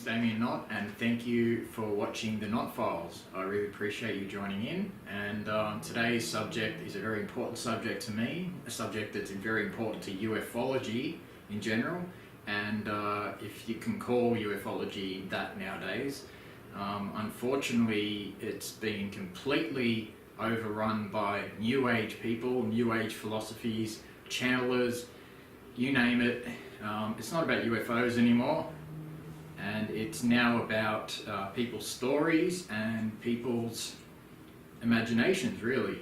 name's Nott, and thank you for watching the Nott Files. I really appreciate you joining in, and today's subject is a very important subject to me, a subject that's very important to ufology in general, and if you can call ufology that nowadays. Unfortunately, it's been completely overrun by New Age people, New Age philosophies, channelers, you name it. It's not about UFOs anymore, and it's now about people's stories and people's imaginations, really.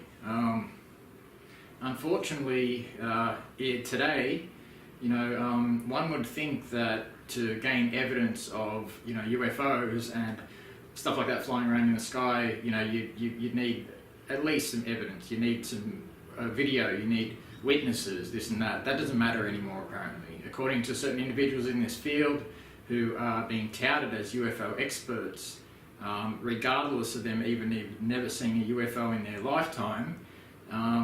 Unfortunately, today, one would think that to gain evidence of, UFOs and stuff like that flying around in the sky, you'd need at least some evidence. You need some video. You need witnesses, this and that. That doesn't matter anymore, apparently. According to certain individuals in this field who are being touted as UFO experts, regardless of them even never seeing a UFO in their lifetime,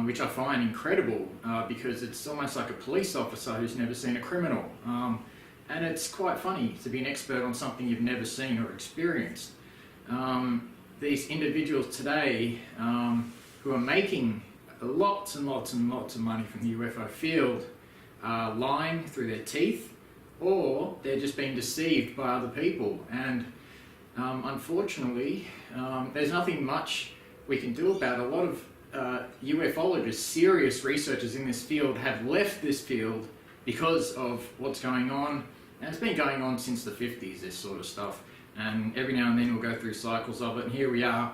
which I find incredible because it's almost like a police officer who's never seen a criminal. And it's quite funny to be an expert on something you've never seen or experienced. These individuals today who are making lots and lots and lots of money from the UFO field are lying through their teeth, or they're just being deceived by other people. And unfortunately, there's nothing much we can do about it. A lot of ufologists, serious researchers in this field, have left this field because of what's going on. And it's been going on since the 50s, this sort of stuff. And every now and then we'll go through cycles of it, and here we are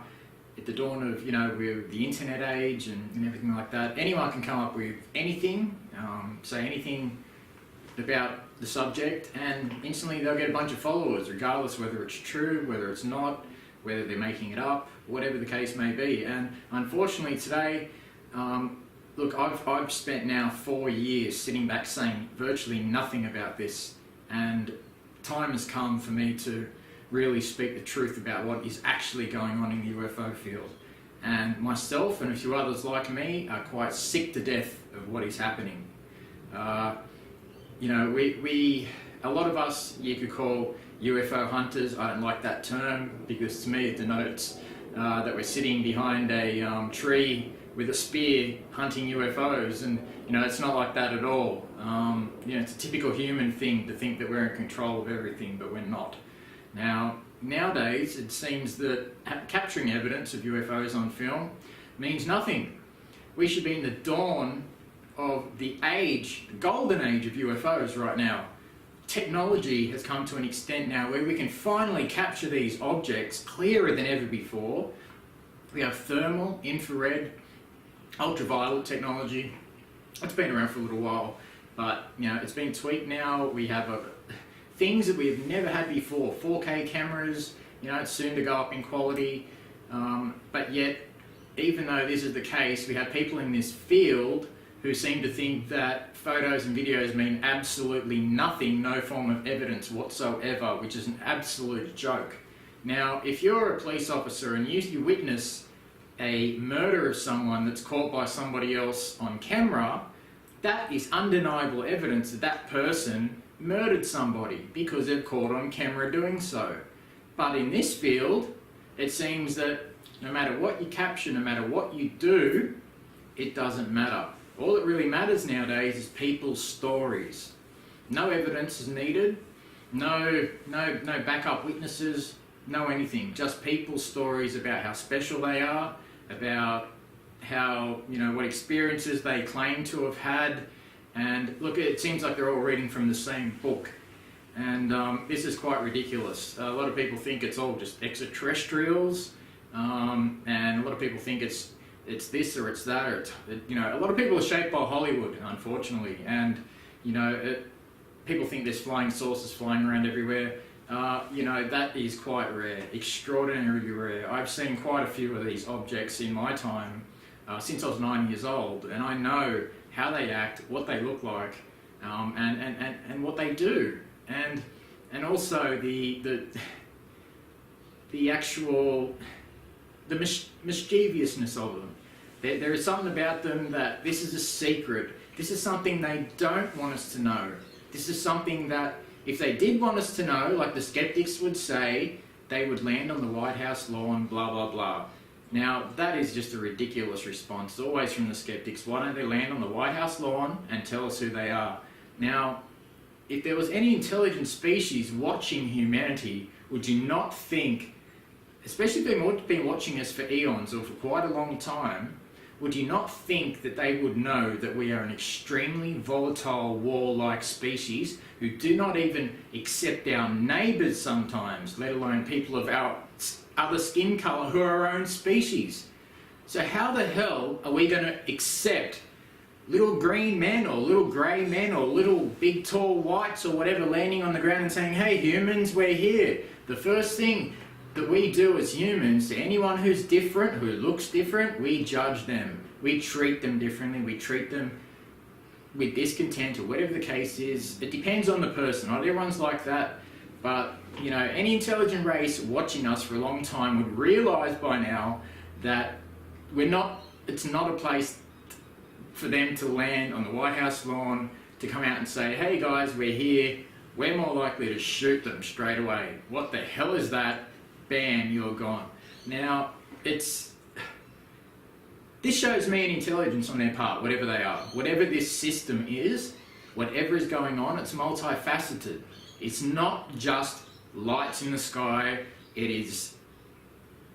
at the dawn of, with the internet age and everything like that. Anyone can come up with anything, say anything about the subject, and instantly they'll get a bunch of followers, regardless whether it's true, whether it's not, whether they're making it up, whatever the case may be. And unfortunately today, look, I've spent now 4 years sitting back saying virtually nothing about this, and time has come for me to really speak the truth about what is actually going on in the UFO field. And myself and a few others like me are quite sick to death of what is happening. A lot of us you could call UFO hunters. I don't like that term because to me it denotes that we're sitting behind a tree with a spear hunting UFOs, and it's not like that at all. It's a typical human thing to think that we're in control of everything, but we're not. Now, nowadays, it seems that capturing evidence of UFOs on film means nothing. We should be in the dawn of the age, the golden age of UFOs right now. Technology has come to an extent now where we can finally capture these objects clearer than ever before. We have thermal, infrared, ultraviolet technology. It's been around for a little while, but it's been tweaked now. We have things that we have never had before. 4K cameras, it's soon to go up in quality, but yet, even though this is the case, we have people in this field who seem to think that photos and videos mean absolutely nothing, no form of evidence whatsoever, which is an absolute joke. Now, if you're a police officer and you witness a murder of someone that's caught by somebody else on camera, that is undeniable evidence that that person murdered somebody because they're caught on camera doing so. But in this field, it seems that no matter what you capture, no matter what you do, it doesn't matter. All that really matters nowadays is people's stories. No evidence is needed, no backup witnesses, no anything. Just people's stories about how special they are, about how, what experiences they claim to have had. And look, it seems like they're all reading from the same book. And this is quite ridiculous. A lot of people think it's all just extraterrestrials, and a lot of people think it's this or it's that, or a lot of people are shaped by Hollywood, unfortunately. And people think there's flying saucers flying around everywhere. That is quite rare, extraordinarily rare. I've seen quite a few of these objects in my time since I was 9 years old, and I know how they act, what they look like, and what they do, and also the mischievousness of them. There is something about them that this is a secret. This is something they don't want us to know. This is something that if they did want us to know, like the skeptics would say, they would land on the White House lawn, blah, blah, blah. Now, that is just a ridiculous response, always from the skeptics. Why don't they land on the White House lawn and tell us who they are? Now, if there was any intelligent species watching humanity, would you not think, especially if they've been watching us for eons or for quite a long time, would you not think that they would know that we are an extremely volatile, warlike species who do not even accept our neighbours sometimes, let alone people of our other skin colour who are our own species? So how the hell are we going to accept little green men or little grey men or little big tall whites or whatever landing on the ground and saying, hey humans, we're here? The first thing that we do as humans, to anyone who's different, who looks different, we judge them. We treat them differently. We treat them with discontent or whatever the case is. It depends on the person. Not everyone's like that. But, you know, any intelligent race watching us for a long time would realise by now that it's not a place for them to land on the White House lawn to come out and say, hey guys, we're here. We're more likely to shoot them straight away. What the hell is that? Bam, you're gone. Now, this shows me an intelligence on their part, whatever they are. Whatever this system is, whatever is going on, it's multifaceted. It's not just lights in the sky, it is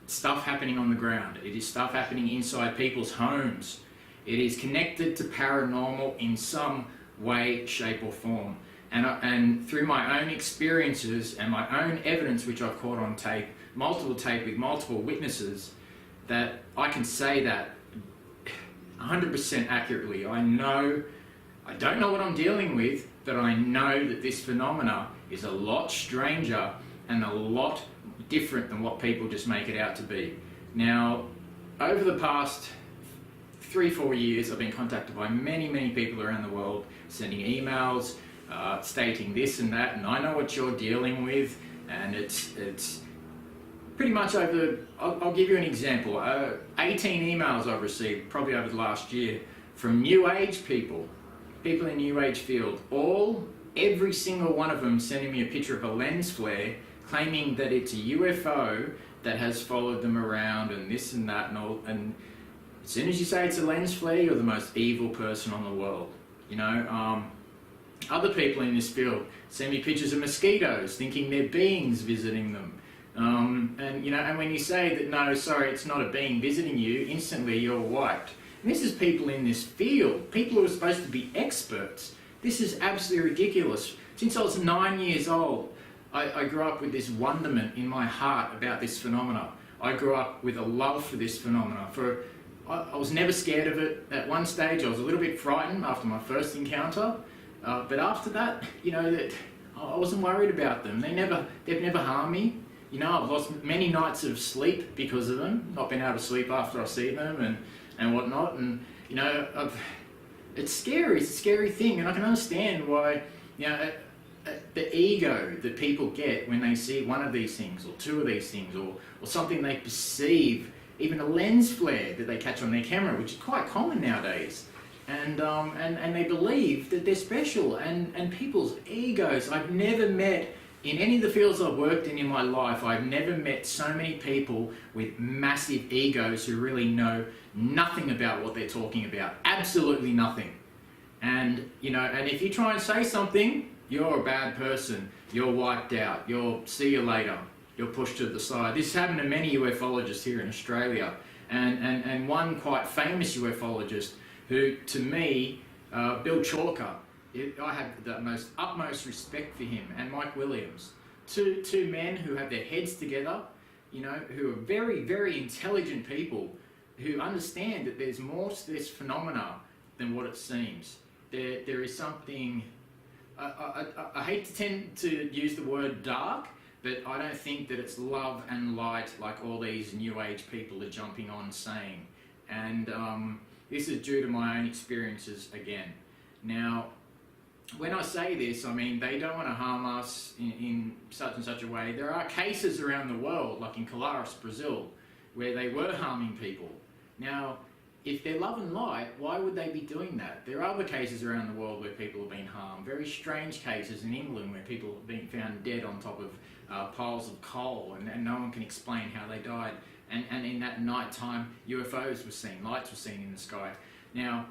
stuff happening on the ground. It is stuff happening inside people's homes. It is connected to paranormal in some way, shape or form. And through my own experiences and my own evidence, which I've caught on tape with multiple witnesses, that I can say that 100% accurately. I don't know what I'm dealing with, but I know that this phenomena is a lot stranger and a lot different than what people just make it out to be. Now, over the past 3-4 years, I've been contacted by many people around the world, sending emails, stating this and that, and I know what you're dealing with, and it's pretty much over, I'll give you an example, 18 emails I've received probably over the last year from New Age people in the New Age field, every single one of them sending me a picture of a lens flare, claiming that it's a UFO that has followed them around and this and that and all, and as soon as you say it's a lens flare, you're the most evil person on the world, you know. Other people in this field send me pictures of mosquitoes, thinking they're beings visiting them. And you know, and when you say that, no, sorry, it's not a being visiting you, instantly you're wiped. And this is people in this field, people who are supposed to be experts. This is absolutely ridiculous. Since I was 9 years old, I grew up with this wonderment in my heart about this phenomena. I grew up with a love for this phenomena. I was never scared of it. At one stage, I was a little bit frightened after my first encounter. But after that, you know, that I wasn't worried about them. They've never harmed me. You know, I've lost many nights of sleep because of them. Not been able to sleep after I see them and whatnot. And you know, it's scary. It's a scary thing, and I can understand why. You know, the ego that people get when they see one of these things, or two of these things, or something they perceive, even a lens flare that they catch on their camera, which is quite common nowadays. And they believe that they're special, and people's egos. I've never met, in any of the fields I've worked in my life, I've never met so many people with massive egos who really know nothing about what they're talking about. Absolutely nothing. And, you know, and if you try and say something, you're a bad person, you're wiped out, you'll see you later, you're pushed to the side. This has happened to many ufologists here in Australia, and one quite famous ufologist who, to me, Bill Chalker, I have the utmost respect for him, and Mike Williams. Two men who have their heads together, you know, who are very intelligent people who understand that there's more to this phenomena than what it seems. There is something, I hate to tend to use the word dark, but I don't think that it's love and light like all these New Age people are jumping on saying. And this is due to my own experiences again. Now, when I say this, I mean, they don't want to harm us in such and such a way. There are cases around the world, like in Colares, Brazil, where they were harming people. Now, if they're love and light, why would they be doing that? There are other cases around the world where people have been harmed. Very strange cases in England where people have been found dead on top of piles of coal, and no one can explain how they died. And in that night time, UFOs were seen, lights were seen in the sky. Now,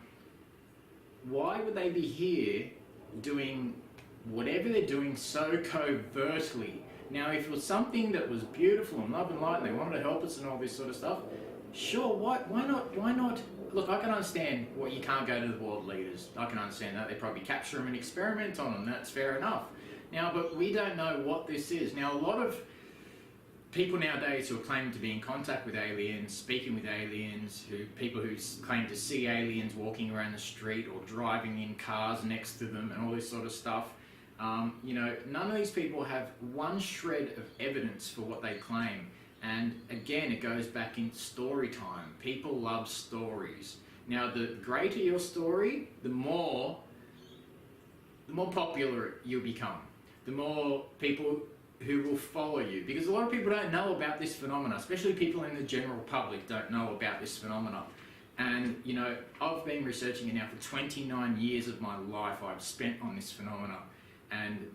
why would they be here doing whatever they're doing so covertly? Now, if it was something that was beautiful and love and light and they wanted to help us and all this sort of stuff, sure, why not? Look, I can understand what you can't go to the world leaders. I can understand that. They probably capture them and experiment on them. That's fair enough. Now, but we don't know what this is. Now, a lot of people nowadays who are claiming to be in contact with aliens, speaking with aliens, people who claim to see aliens walking around the street or driving in cars next to them and all this sort of stuff, none of these people have one shred of evidence for what they claim. And again, it goes back in story time. People love stories. Now, the greater your story, the more popular you'll become. The more people who will follow you. Because a lot of people don't know about this phenomena, especially people in the general public don't know about this phenomena. And, I've been researching it now for 29 years of my life I've spent on this phenomena. And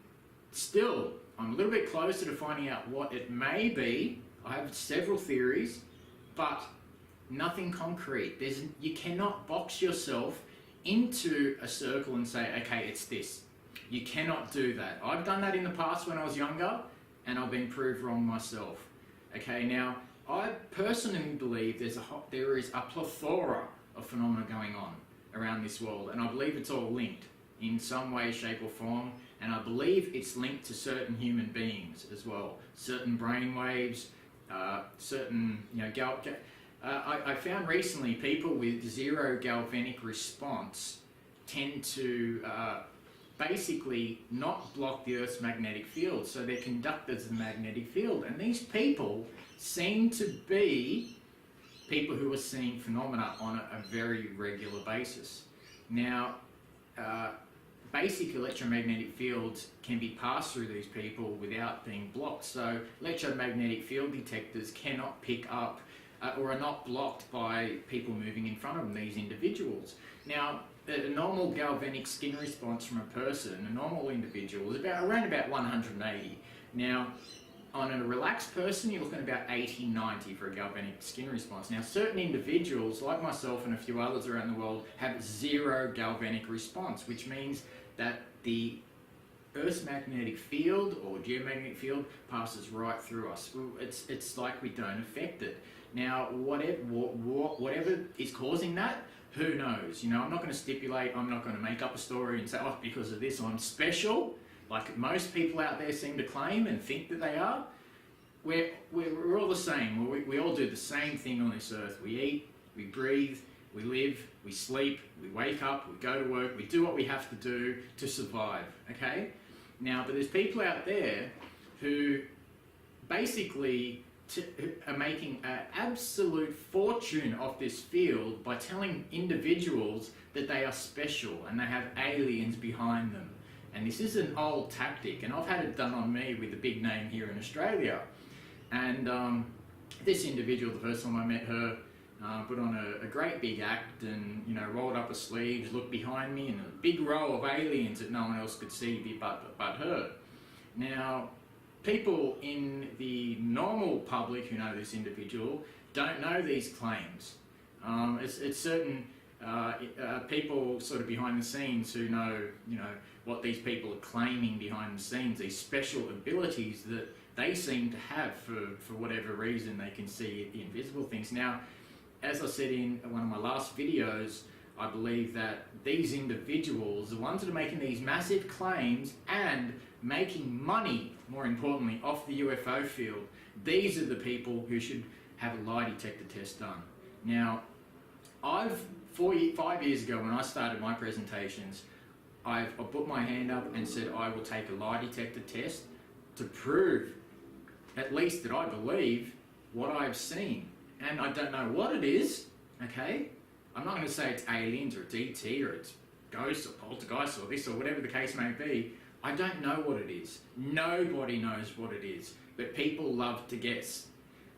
still, I'm a little bit closer to finding out what it may be. I have several theories, but nothing concrete. You cannot box yourself into a circle and say, okay, it's this. You cannot do that. I've done that in the past when I was younger, and I've been proved wrong myself. Okay, now, I personally believe there is a plethora of phenomena going on around this world, and I believe it's all linked in some way, shape or form, and I believe it's linked to certain human beings as well. Certain brain waves, certain, I found recently people with zero galvanic response tend to basically not block the Earth's magnetic field, so they're conductors of the magnetic field. And these people seem to be people who are seeing phenomena on a very regular basis. Now, basic electromagnetic fields can be passed through these people without being blocked. So electromagnetic field detectors cannot pick up or are not blocked by people moving in front of them, these individuals. Now, a normal galvanic skin response from a person, a normal individual, is around about 180. Now, on a relaxed person, you're looking at about 80, 90 for a galvanic skin response. Now, certain individuals, like myself and a few others around the world, have zero galvanic response, which means that the Earth's magnetic field or geomagnetic field passes right through us. It's like we don't affect it. Now, whatever is causing that, who knows? I'm not going to stipulate, I'm not going to make up a story and say, oh, because of this I'm special, like most people out there seem to claim and think that they are. We're all the same. We all do the same thing on this earth. We eat, we breathe, we live, we sleep, we wake up, we go to work, we do what we have to do to survive, okay? Now, but there's people out there who basically are making an absolute fortune off this field by telling individuals that they are special and they have aliens behind them. And this is an old tactic, and I've had it done on me with a big name here in Australia. And this individual, the first time I met her, put on a great big act and, rolled up her sleeves, looked behind me, and a big row of aliens that no one else could see but her. Now, people in the normal public who know this individual don't know these claims. It's certain people sort of behind the scenes who know, what these people are claiming behind the scenes, these special abilities that they seem to have for whatever reason. They can see the invisible things. Now, as I said in one of my last videos, I believe that these individuals, the ones that are making these massive claims and making money, more importantly, off the UFO field, these are the people who should have a lie detector test done. Now, 5 years ago when I started my presentations, I put my hand up and said I will take a lie detector test to prove, at least that I believe, what I've seen. And I don't know what it is, okay? I'm not going to say it's aliens or it's ET or it's ghosts or poltergeists or this or whatever the case may be. I don't know what it is. Nobody knows what it is, but people love to guess.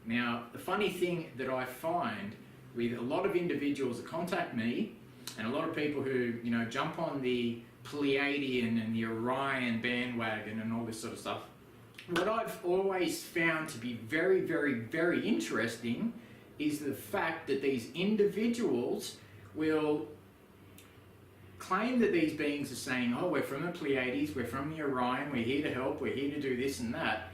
Now, the funny thing that I find with a lot of individuals that contact me, and a lot of people who, you know, jump on the Pleiadian and the Orion bandwagon and all this sort of stuff. What I've always found to be very, very, very interesting is the fact that these individuals will claim that these beings are saying, oh, we're from the Pleiades, we're from the Orion, we're here to help, we're here to do this and that.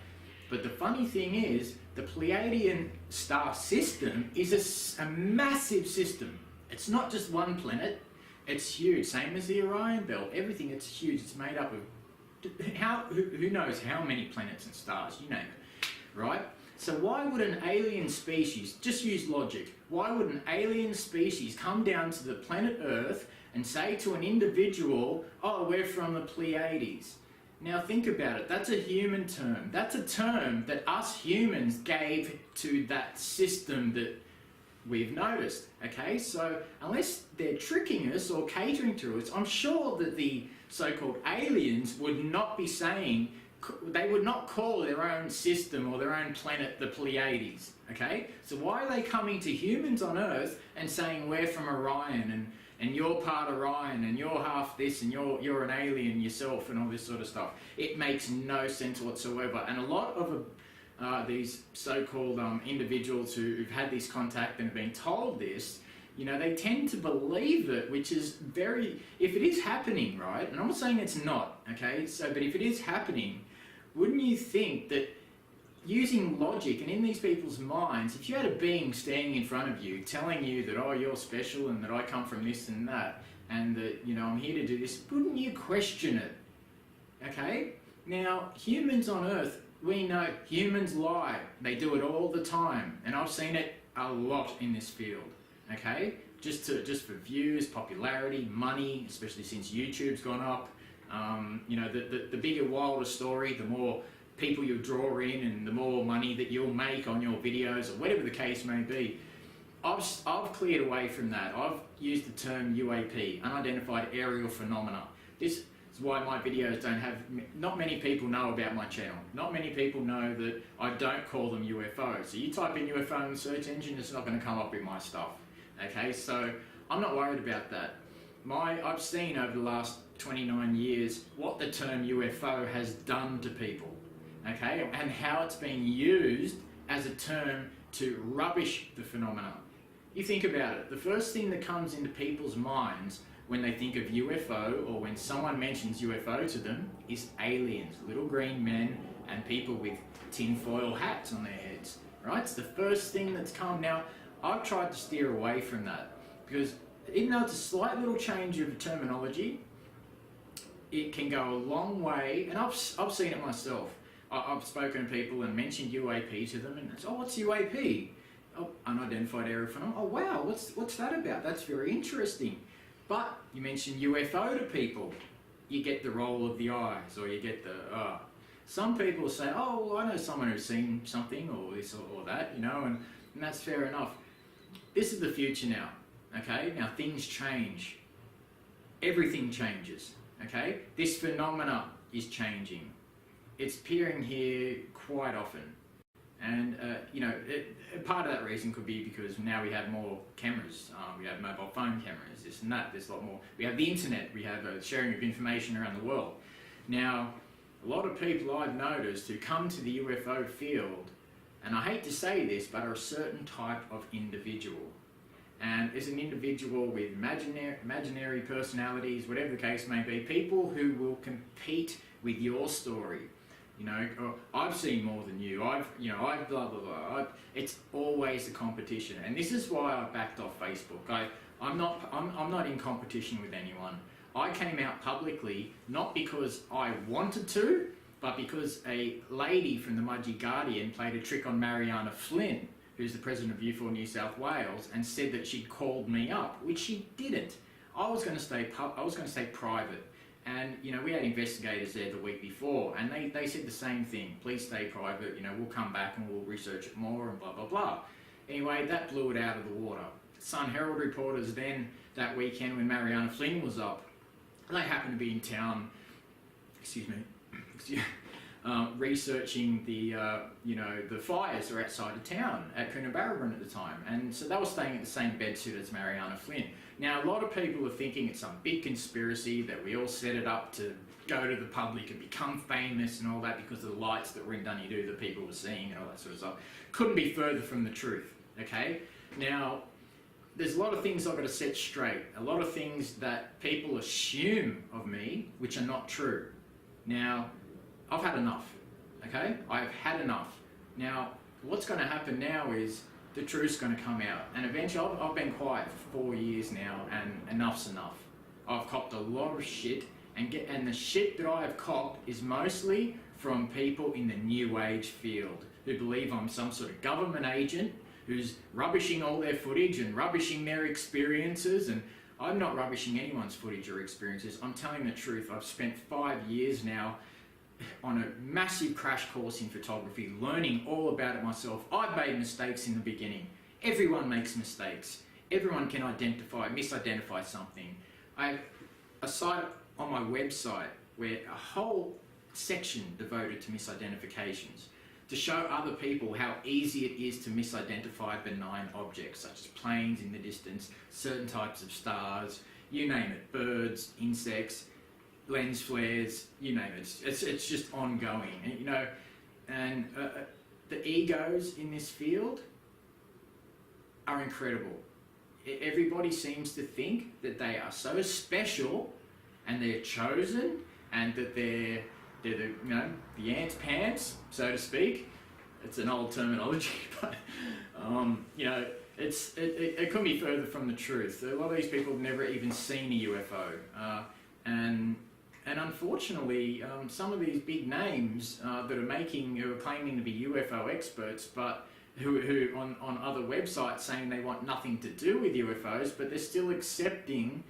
But the funny thing is, the Pleiadian star system is a massive system. It's not just one planet, it's huge, same as the Orion belt, everything, it's huge, it's made up of, who knows how many planets and stars, you name it, right? So why would an alien species, just use logic, why would an alien species come down to the planet Earth and say to an individual, oh, we're from the Pleiades? Now think about it, that's a human term. That's a term that us humans gave to that system that we've noticed, okay? So unless they're tricking us or catering to us, I'm sure that the so-called aliens would not be saying, they would not call their own system or their own planet the Pleiades, okay? So why are they coming to humans on Earth and saying we're from Orion and you're part Orion and you're half this and you're an alien yourself and all this sort of stuff? It makes no sense whatsoever. And a lot of these so-called individuals who've had this contact and have been told this, you know, they tend to believe it, which is very, if it is happening, right, and I'm not saying it's not, okay, so, but if it is happening, wouldn't you think that using logic and in these people's minds, if you had a being standing in front of you telling you that, oh, you're special and that I come from this and that, and that, you know, I'm here to do this, wouldn't you question it? Okay? Now, humans on Earth, we know humans lie. They do it all the time, and I've seen it a lot in this field. Okay, just for views, popularity, money, especially since YouTube's gone up. You know, the bigger, wilder story, the more people you draw in, and the more money that you'll make on your videos, or whatever the case may be. I've cleared away from that. I've used the term UAP, unidentified aerial phenomena. This is why my videos don't have. Not many people know about my channel. Not many people know that I don't call them UFOs. So you type in UFO in the search engine, it's not going to come up with my stuff. Okay, so I'm not worried about that. I've seen over the last 29 years what the term UFO has done to people, okay, and how it's been used as a term to rubbish the phenomena. You think about it, the first thing that comes into people's minds when they think of UFO or when someone mentions UFO to them is aliens, little green men and people with tinfoil hats on their heads, right? It's the first thing that's come. Now, I've tried to steer away from that because even though it's a slight little change of terminology, it can go a long way, and I've seen it myself. I've spoken to people and mentioned UAP to them, and it's, oh, what's UAP? Oh, unidentified aerial phenomenon. Oh, wow, what's that about? That's very interesting. But you mention UFO to people, you get the roll of the eyes, or you get the, Some people say, oh, well, I know someone who's seen something, or this or that, you know, and that's fair enough. This is the future now, okay? Now things change. Everything changes, okay? This phenomena is changing. It's appearing here quite often. And, you know, part of that reason could be because now we have more cameras. We have mobile phone cameras, this and that. There's a lot more. We have the internet. We have sharing of information around the world. Now, a lot of people I've noticed who come to the UFO field, and I hate to say this, but are a certain type of individual. And it's an individual with imaginary personalities, whatever the case may be, people who will compete with your story. You know, I've seen more than you. I've blah, blah, blah. It's always a competition. And this is why I backed off Facebook. I'm not in competition with anyone. I came out publicly, not because I wanted to, but because a lady from the Mudgee Guardian played a trick on Mariana Flynn, who's the president of UFO New South Wales, and said that she'd called me up, which she didn't. I was going to stay private. And, you know, we had investigators there the week before, and they said the same thing. Please stay private, you know, we'll come back and we'll research it more and blah, blah, blah. Anyway, that blew it out of the water. Sun Herald reporters then, that weekend when Mariana Flynn was up, they happened to be in town, researching the fires that were outside of town at Coonabarabran at the time. And so they were staying at the same bedsit as Mariana Flynn. Now, a lot of people are thinking it's some big conspiracy that we all set it up to go to the public and become famous and all that because of the lights that were in Dunedoo that people were seeing and all that sort of stuff. Couldn't be further from the truth, okay? Now, there's a lot of things I've got to set straight. A lot of things that people assume of me, which are not true. Now, I've had enough, okay? I've had enough. Now, what's going to happen now is the truth's going to come out. And eventually, I've been quiet for 4 years now, and enough's enough. I've copped a lot of shit, and the shit that I have copped is mostly from people in the New Age field who believe I'm some sort of government agent who's rubbishing all their footage and rubbishing their experiences. And I'm not rubbishing anyone's footage or experiences. I'm telling the truth. I've spent 5 years now on a massive crash course in photography, learning all about it myself. I've made mistakes in the beginning. Everyone makes mistakes. Everyone can misidentify something. I have a site on my website where a whole section devoted to misidentifications to show other people how easy it is to misidentify benign objects such as planes in the distance, certain types of stars, you name it, birds, insects, lens flares, you name it. It's just ongoing, and the egos in this field are incredible. Everybody seems to think that they are so special and they're chosen and that they're the ants' pants, so to speak. It's an old terminology, but it couldn't be further from the truth. A lot of these people have never even seen a UFO, and unfortunately, some of these big names who are claiming to be UFO experts, but who on other websites saying they want nothing to do with UFOs, but they're still accepting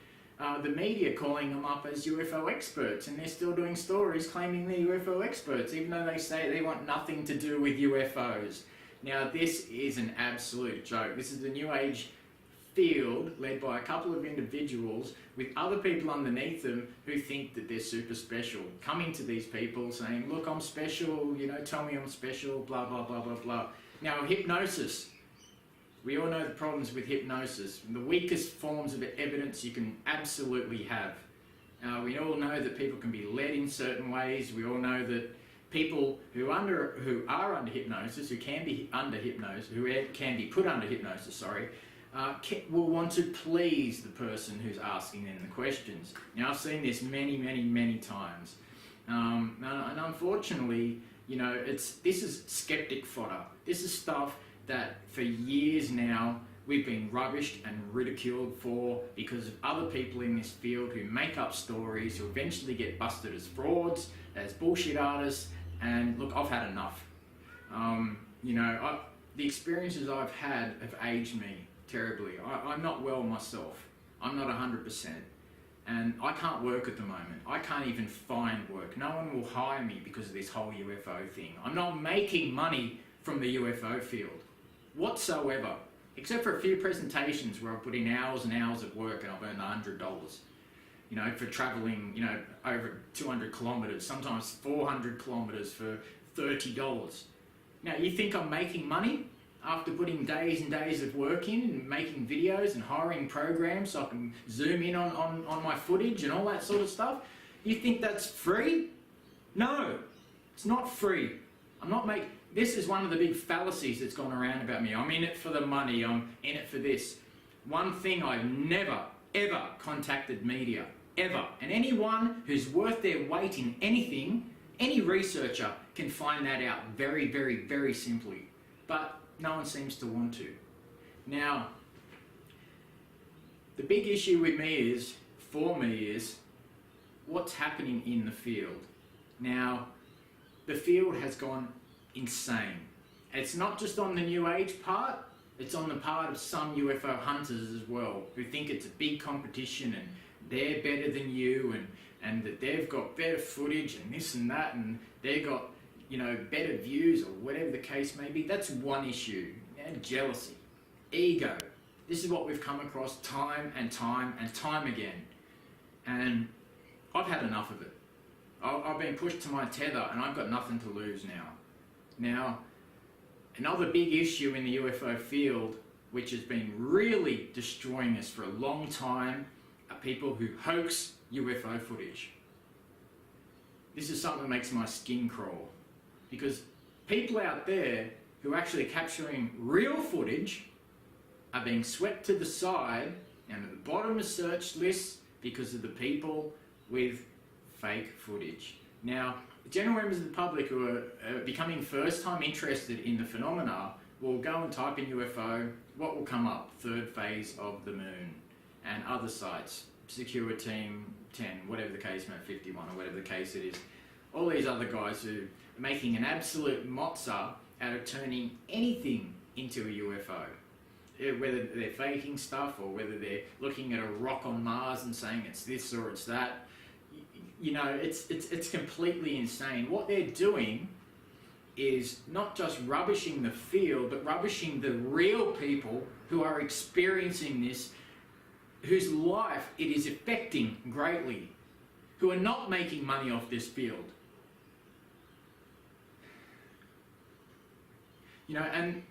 the media calling them up as UFO experts, and they're still doing stories claiming they're UFO experts, even though they say they want nothing to do with UFOs. Now, this is an absolute joke. This is the New Age field led by a couple of individuals with other people underneath them who think that they're super special, coming to these people saying, look, I'm special, tell me I'm special, blah, blah, blah, blah, blah. Now, hypnosis. We all know the problems with hypnosis. The weakest forms of evidence you can absolutely have. We all know that people can be led in certain ways. We all know that people who are under hypnosis, who can be put under hypnosis, will want to please the person who's asking them the questions. Now, I've seen this many, many, many times. And unfortunately, this is skeptic fodder. This is stuff that for years now we've been rubbished and ridiculed for because of other people in this field who make up stories, who eventually get busted as frauds, as bullshit artists. And look, I've had enough. The experiences I've had have aged me terribly. I'm not well myself. I'm not 100%. And I can't work at the moment. I can't even find work. No one will hire me because of this whole UFO thing. I'm not making money from the UFO field whatsoever, except for a few presentations where I put in hours and hours of work and I've earned $100, for traveling, over 200 kilometers, sometimes 400 kilometers for $30. Now, you think I'm making money after putting days and days of work in and making videos and hiring programs so I can zoom in on my footage and all that sort of stuff? You think that's free? No, it's not free. This is one of the big fallacies that's gone around about me. I'm in it for the money, I'm in it for this. One thing, I've never, ever contacted media, ever. And anyone who's worth their weight in anything, any researcher can find that out very, very, very simply. But no one seems to want to. Now, the big issue with me is what's happening in the field. Now, the field has gone insane. It's not just on the New Age part, it's on the part of some UFO hunters as well, who think it's a big competition and they're better than you and that they've got better footage and this and that and they've got, better views or whatever the case may be. That's one issue. And jealousy, ego. This is what we've come across time and time and time again. And I've had enough of it. I've been pushed to my tether and I've got nothing to lose now. Now, another big issue in the UFO field, which has been really destroying us for a long time, are people who hoax UFO footage. This is something that makes my skin crawl, because people out there who are actually capturing real footage are being swept to the side and at the bottom of search lists because of the people with fake footage. Now, general members of the public who are becoming first time interested in the phenomena will go and type in UFO. What will come up? Third phase of the moon and other sites, Secure Team 10, whatever the case may be, 51 or whatever the case it is. All these other guys who are making an absolute mozza out of turning anything into a UFO. Whether they're faking stuff or whether they're looking at a rock on Mars and saying it's this or it's that. You know, it's completely insane. What they're doing is not just rubbishing the field, but rubbishing the real people who are experiencing this, whose life it is affecting greatly, who are not making money off this field. You know, and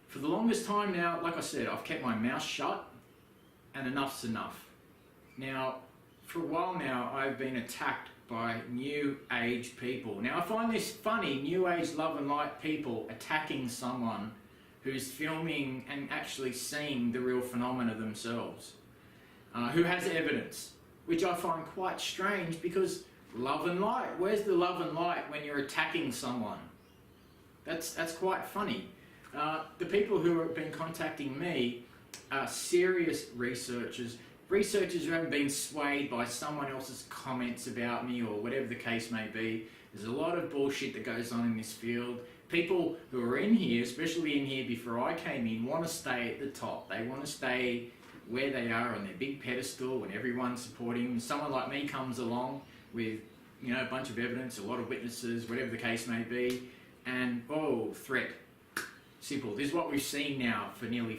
for the longest time now, like I said, I've kept my mouth shut, and enough's enough. Now, for a while now, I've been attacked by New Age people. Now, I find this funny, New Age love and light people attacking someone who's filming and actually seeing the real phenomena themselves, who has evidence, which I find quite strange, because love and light, where's the love and light when you're attacking someone? That's quite funny. The people who have been contacting me are serious researchers who haven't been swayed by someone else's comments about me or whatever the case may be. There's a lot of bullshit that goes on in this field. People who are in here, especially in here before I came in, want to stay at the top. They want to stay where they are on their big pedestal and everyone's supporting them. Someone like me comes along with, you know, a bunch of evidence, a lot of witnesses, whatever the case may be, and threat. Simple. This is what we've seen now for nearly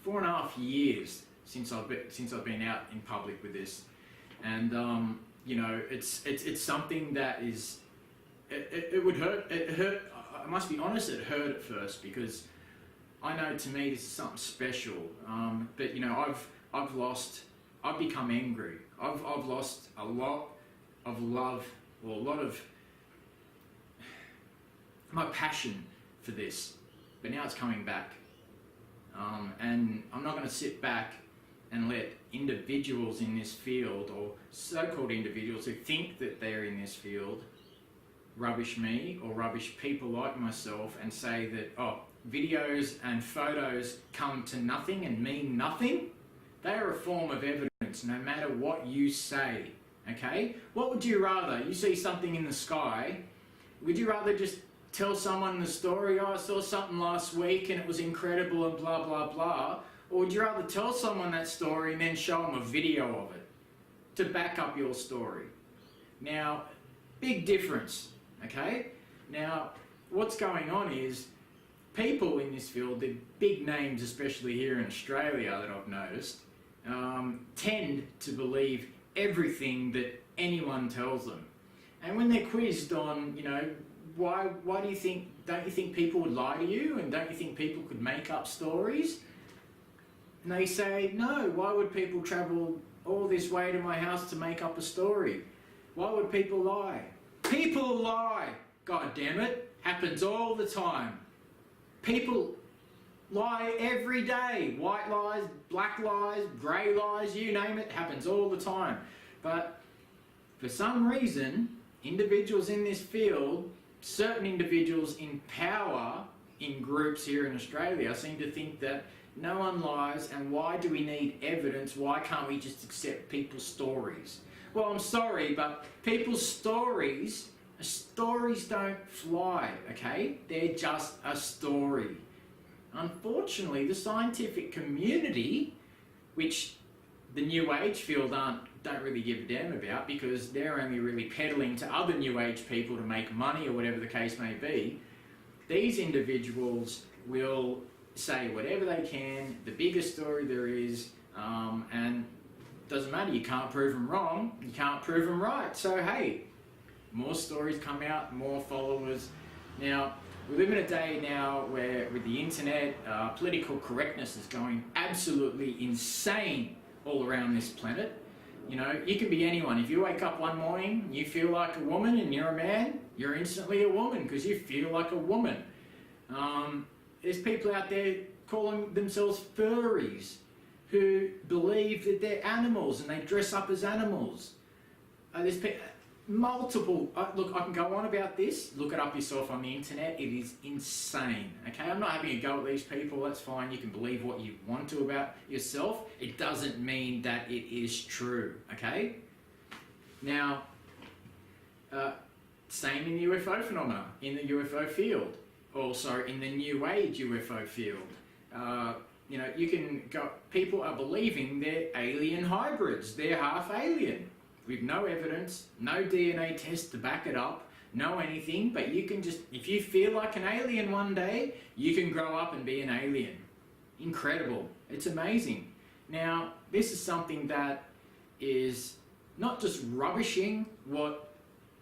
4.5 years since I've been out in public with this, and you know, it's something that is it would hurt. It hurt. I must be honest. It hurt at first, because I know to me this is something special. But you know, I've become angry. I've lost a lot of love, or a lot of my passion for this. But now it's coming back, and I'm not going to sit back and let individuals in this field, or so-called individuals who think that they're in this field, rubbish me or rubbish people like myself and say that, videos and photos come to nothing and mean nothing. They are a form of evidence, no matter what you say, okay? What would you rather? You see something in the sky, would you rather just tell someone the story, I saw something last week and it was incredible and blah, blah, blah? Or would you rather tell someone that story and then show them a video of it to back up your story? Now, big difference, okay? Now, what's going on is people in this field, the big names, especially here in Australia that I've noticed, tend to believe everything that anyone tells them. And when they're quizzed on, you know, why do you think, don't you think people would lie to you, and don't you think people could make up stories? And they say, no, why would people travel all this way to my house to make up a story? Why would people lie? People lie! God damn it, happens all the time. People lie every day. White lies, black lies, grey lies, you name it, happens all the time. But for some reason, individuals in this field, certain individuals in power in groups here in Australia, seem to think that no one lies, and why do we need evidence? Why can't we just accept people's stories? Well, I'm sorry, but people's stories don't fly, okay? They're just a story. Unfortunately, the scientific community, which the New Age field don't really give a damn about, because they're only really peddling to other New Age people to make money or whatever the case may be, these individuals will say whatever they can, the biggest story there is, and doesn't matter, you can't prove them wrong, you can't prove them right. So hey, more stories come out, more followers. Now, we live in a day now where with the internet, political correctness is going absolutely insane all around this planet. You know, you can be anyone. If you wake up one morning, you feel like a woman and you're a man, you're instantly a woman because you feel like a woman. There's people out there calling themselves furries who believe that they're animals and they dress up as animals. There's multiple, look, I can go on about this, look it up yourself on the internet, it is insane, okay? I'm not having a go at these people, that's fine, you can believe what you want to about yourself, it doesn't mean that it is true, okay? Now, same in the UFO phenomena, in the UFO field, also in the New Age UFO field. You know, you can go, people are believing they're alien hybrids, they're half alien. With no evidence, no DNA test to back it up, no anything, but you can just, if you feel like an alien one day, you can grow up and be an alien. Incredible. It's amazing. Now, this is something that is not just rubbishing what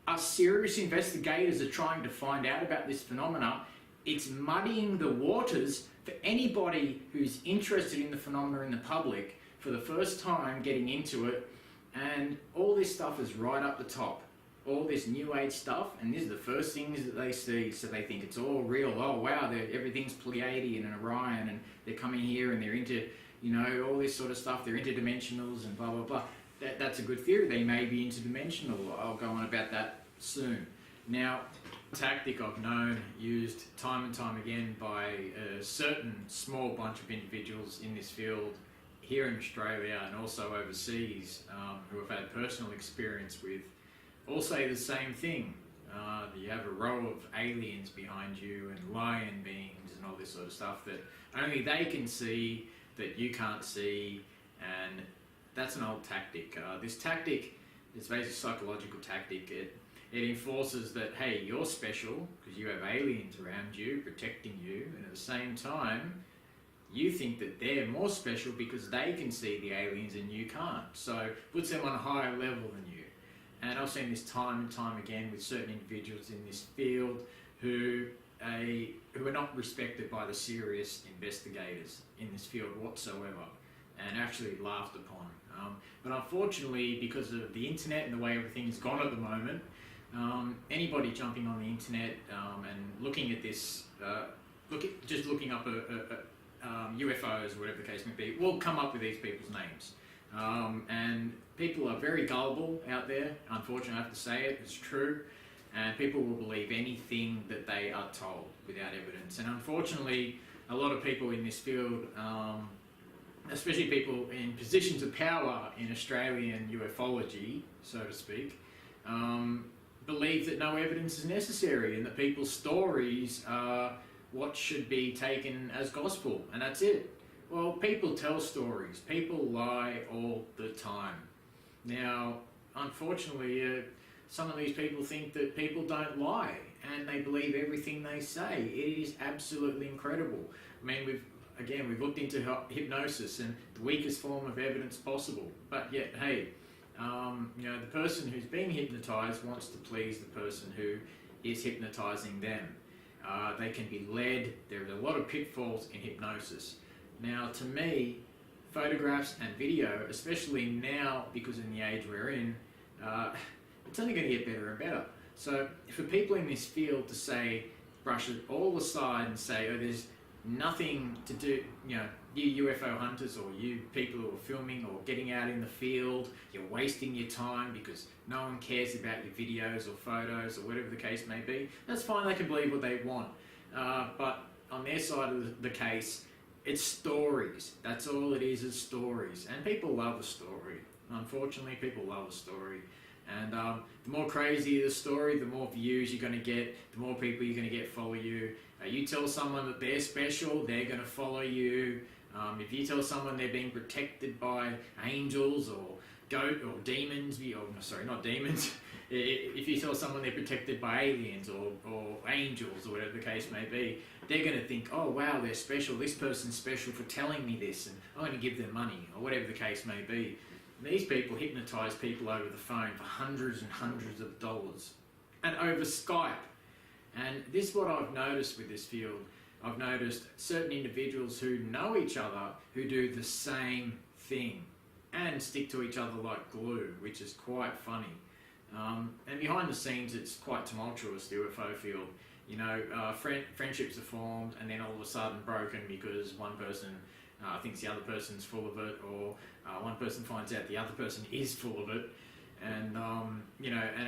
us serious investigators are trying to find out about this phenomena, it's muddying the waters for anybody who's interested in the phenomena in the public for the first time getting into it. And all this stuff is right up the top, all this New Age stuff, and these are the first things that they see, so they think it's all real. Oh wow, everything's Pleiadian and Orion, and they're coming here and they're into, you know, all this sort of stuff, they're interdimensionals and blah blah blah. That's a good theory, they may be interdimensional. I'll go on about that soon. Now, a tactic I've known used time and time again by a certain small bunch of individuals in this field here in Australia and also overseas, who have had personal experience with, all say the same thing. You have a row of aliens behind you and lion beings and all this sort of stuff that only they can see, that you can't see, and that's an old tactic. This tactic is basically a psychological tactic. It enforces that, hey, you're special because you have aliens around you protecting you, and at the same time, you think that they're more special because they can see the aliens and you can't. So puts them on a higher level than you. And I've seen this time and time again with certain individuals in this field who are not respected by the serious investigators in this field whatsoever, and actually laughed upon. But unfortunately, because of the internet and the way everything is gone at the moment, anybody jumping on the internet and looking at this, just looking up UFOs or whatever the case may be, will come up with these people's names. And people are very gullible out there, unfortunately I have to say it, it's true, and people will believe anything that they are told without evidence. And unfortunately, a lot of people in this field, especially people in positions of power in Australian ufology, so to speak, believe that no evidence is necessary and that people's stories are what should be taken as gospel, and that's it. Well, people tell stories, people lie all the time. Now, unfortunately, some of these people think that people don't lie and they believe everything they say. It is absolutely incredible. I mean, we've looked into hypnosis and the weakest form of evidence possible, but yet, hey, you know, the person who's being hypnotized wants to please the person who is hypnotizing them. They can be led. There are a lot of pitfalls in hypnosis. Now, to me, photographs and video, especially now because in the age we're in, it's only going to get better and better. So for people in this field to say, brush it all aside and say, oh, there's nothing to do, you know, you UFO hunters or you people who are filming or getting out in the field, you're wasting your time because no one cares about your videos or photos or whatever the case may be. That's fine, they can believe what they want. But on their side of the case, it's stories. That's all it is stories. And people love a story. Unfortunately, people love a story. And the more crazy the story, the more views you're going to get, the more people you're going to get follow you. You tell someone that they're special, they're going to follow you. If you tell someone they're being protected by angels or demons, sorry, not demons. If you tell someone they're protected by aliens or angels or whatever the case may be, they're going to think, oh wow, they're special, this person's special for telling me this, and I'm going to give them money or whatever the case may be. These people hypnotise people over the phone for hundreds and hundreds of dollars. and over Skype. And this is what I've noticed with this field. I've noticed certain individuals who know each other who do the same thing and stick to each other like glue, which is quite funny. And behind the scenes, it's quite tumultuous, the UFO field. You know, friendships are formed and then all of a sudden broken because one person thinks the other person's full of it, or one person finds out the other person is full of it. And, you know, and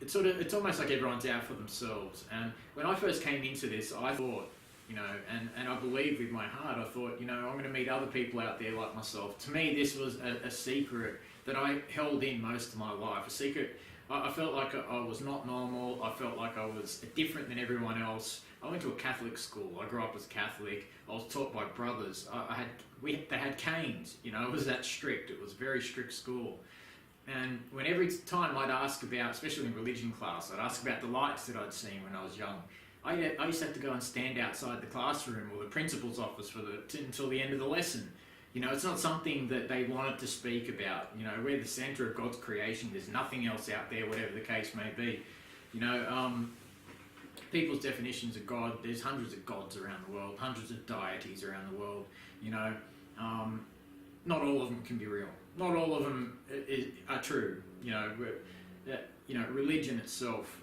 it's almost like everyone's out for themselves. And when I first came into this, I thought, you know, and I believe with my heart, I thought, you know, I'm going to meet other people out there like myself. To me, this was a secret that I held in most of my life. A secret. I felt like I was not normal. I felt like I was different than everyone else. I went to a Catholic school. I grew up as Catholic. I was taught by brothers. They had canes. You know, it was that strict. It was a very strict school. And when every time I'd ask about, especially in religion class, I'd ask about the lights that I'd seen when I was young. I used to have to go and stand outside the classroom or the principal's office until the end of the lesson. You know, it's not something that they wanted to speak about. You know, we're the centre of God's creation. There's nothing else out there, whatever the case may be. You know, people's definitions of God, there's hundreds of gods around the world, hundreds of deities around the world. You know, not all of them can be real. Not all of them are true. You know, religion itself.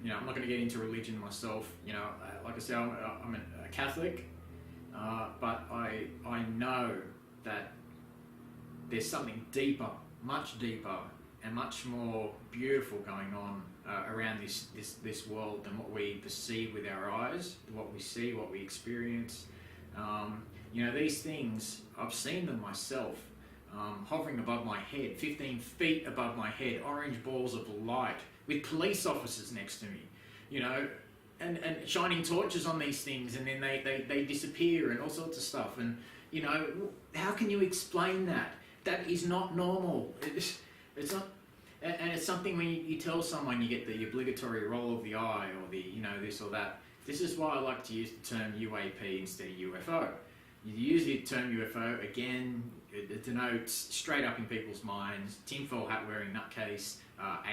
You know, I'm not going to get into religion myself. You know, like I said, I'm a Catholic, but I know that there's something deeper, much deeper, and much more beautiful going on around this world than what we perceive with our eyes, what we see, what we experience. You know, these things, I've seen them myself, hovering above my head, 15 feet above my head, orange balls of light, with police officers next to me, you know, and shining torches on these things, and then they disappear and all sorts of stuff. And, you know, how can you explain that? That is not normal. It's not, and it's something when you tell someone, you get the obligatory roll of the eye or the, you know, this or that. This is why I like to use the term UAP instead of UFO. You use the term UFO, again, it denotes straight up in people's minds, tinfoil hat wearing nutcase,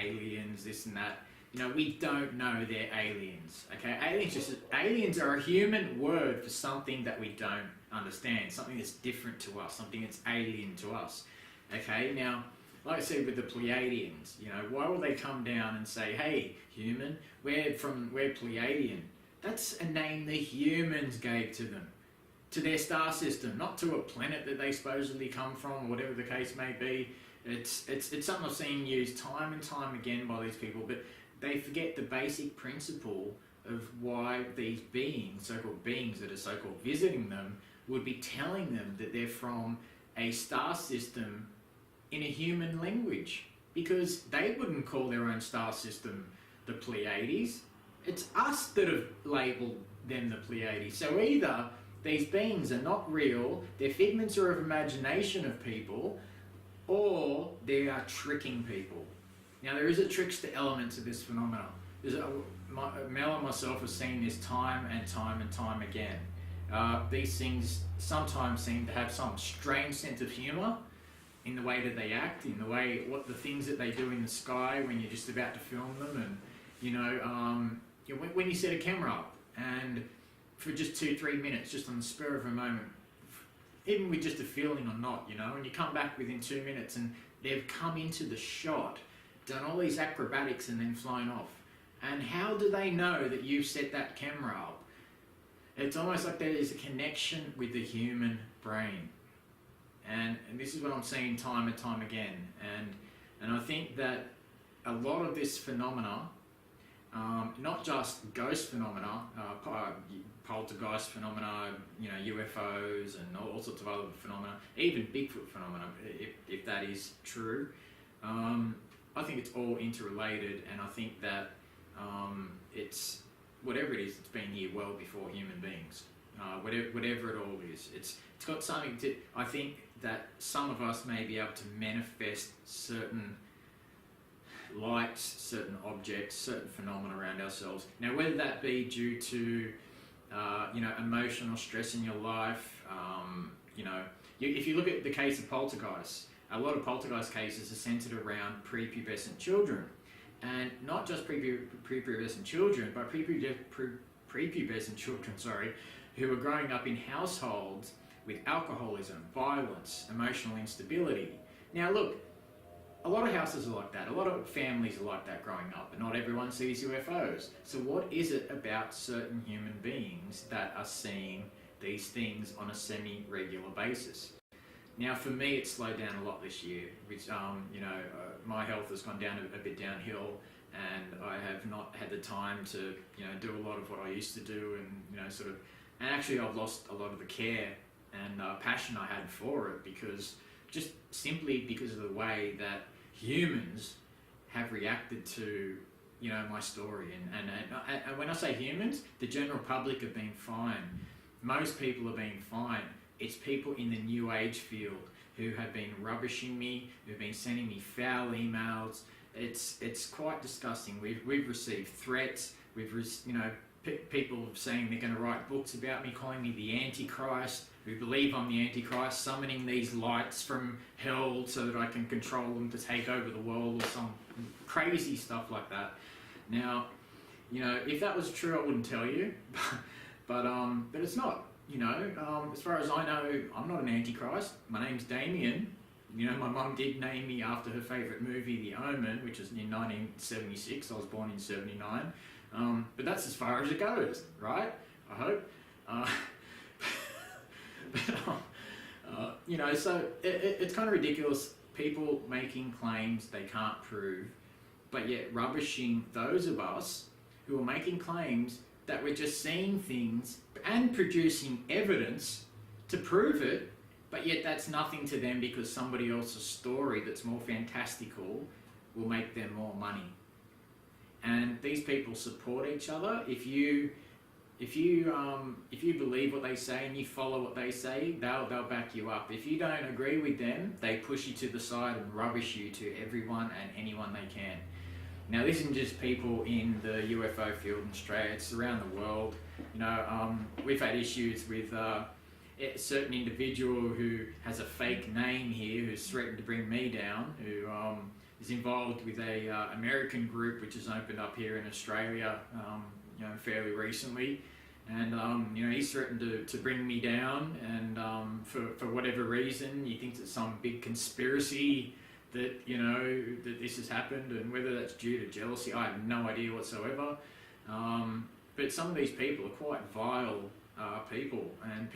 aliens, this and that. You know, we don't know they're aliens, okay? Aliens are a human word for something that we don't understand, something that's different to us, something that's alien to us, okay? Now, like I said with the Pleiadians, you know, why would they come down and say, hey, human, we're Pleiadian? That's a name the humans gave to them, to their star system, not to a planet that they supposedly come from, or whatever the case may be. It's something I've seen used time and time again by these people, but they forget the basic principle of why these beings, so-called beings that are so-called visiting them, would be telling them that they're from a star system in a human language, because they wouldn't call their own star system the Pleiades. It's us that have labelled them the Pleiades. So either these beings are not real, they're figments of imagination of people, or they are tricking people. Now, there is a trickster element to this phenomenon. Mel and myself have seen this time and time and time again. These things sometimes seem to have some strange sense of humour in the way that they act, in the way, what the things that they do in the sky when you're just about to film them. And, you know, when you set a camera up and for just 2-3 minutes, just on the spur of a moment, even with just a feeling or not, you know, and you come back within 2 minutes and they've come into the shot, done all these acrobatics and then flown off. And how do they know that you've set that camera up? It's almost like there is a connection with the human brain. And this is what I'm seeing time and time again. And I think that a lot of this phenomena, not just ghost phenomena, poltergeist phenomena, you know, UFOs and all sorts of other phenomena, even Bigfoot phenomena, if that is true. I think it's all interrelated, and I think that it's, whatever it is, it's been here well before human beings. Whatever it all is, it's got something to. I think that some of us may be able to manifest certain lights, certain objects, certain phenomena around ourselves. Now, whether that be due to you know, emotional stress in your life, you know, if you look at the case of poltergeists, a lot of poltergeist cases are centered around prepubescent children. and not just prepubescent children, but prepubescent children, who are growing up in households with alcoholism, violence, emotional instability. Now look, a lot of houses are like that, a lot of families are like that growing up, but not everyone sees UFOs. So what is it about certain human beings that are seeing these things on a semi-regular basis? Now for me it's slowed down a lot this year, which my health has gone down a bit downhill, and I have not had the time to do a lot of what I used to do, and actually I've lost a lot of the care and passion I had for it, because just simply because of the way that humans have reacted to my story, and when I say humans, the general public have been fine. Most people have been fine. It's people in the new age field who have been rubbishing me, who've been sending me foul emails. It's quite disgusting. We've received threats. People saying they're going to write books about me, calling me the Antichrist, who believe I'm the Antichrist, summoning these lights from hell so that I can control them to take over the world, or some crazy stuff like that. Now, if that was true, I wouldn't tell you, but it's not. As far as I know, I'm not an Antichrist. My name's Damien. My mum did name me after her favourite movie, The Omen, which was in 1976. I was born in 79. But that's as far as it goes, right? I hope. So it's kind of ridiculous. People making claims they can't prove, but yet rubbishing those of us who are making claims that we're just seeing things and producing evidence to prove it, but yet that's nothing to them, because somebody else's story that's more fantastical will make them more money. And these people support each other. If you believe what they say and you follow what they say, they'll back you up. If you don't agree with them, they push you to the side and rubbish you to everyone and anyone they can. Now, this isn't just people in the UFO field in Australia, it's around the world. We've had issues with a certain individual who has a fake name here, who's threatened to bring me down, who is involved with a American group which has opened up here in Australia fairly recently. And he's threatened to bring me down, and for whatever reason, he thinks it's some big conspiracy that that this has happened, and whether that's due to jealousy, I have no idea whatsoever. But some of these people are quite vile people, and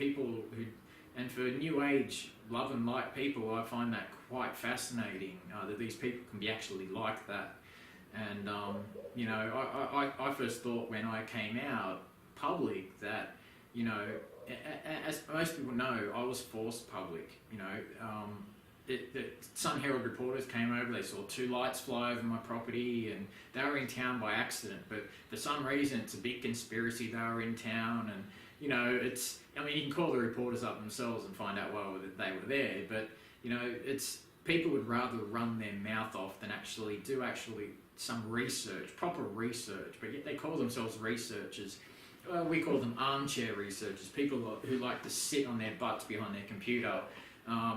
for New Age love and light people, I find that quite fascinating, that these people can be actually like that. And I first thought when I came out public that as most people know, I was forced public. The Sun Herald reporters came over, they saw two lights fly over my property, and they were in town by accident, but for some reason it's a big conspiracy they were in town. And you can call the reporters up themselves and find out why they were there, but it's people would rather run their mouth off than actually do some research, proper research, but yet they call themselves researchers. Well, we call them armchair researchers, people who like to sit on their butts behind their computer,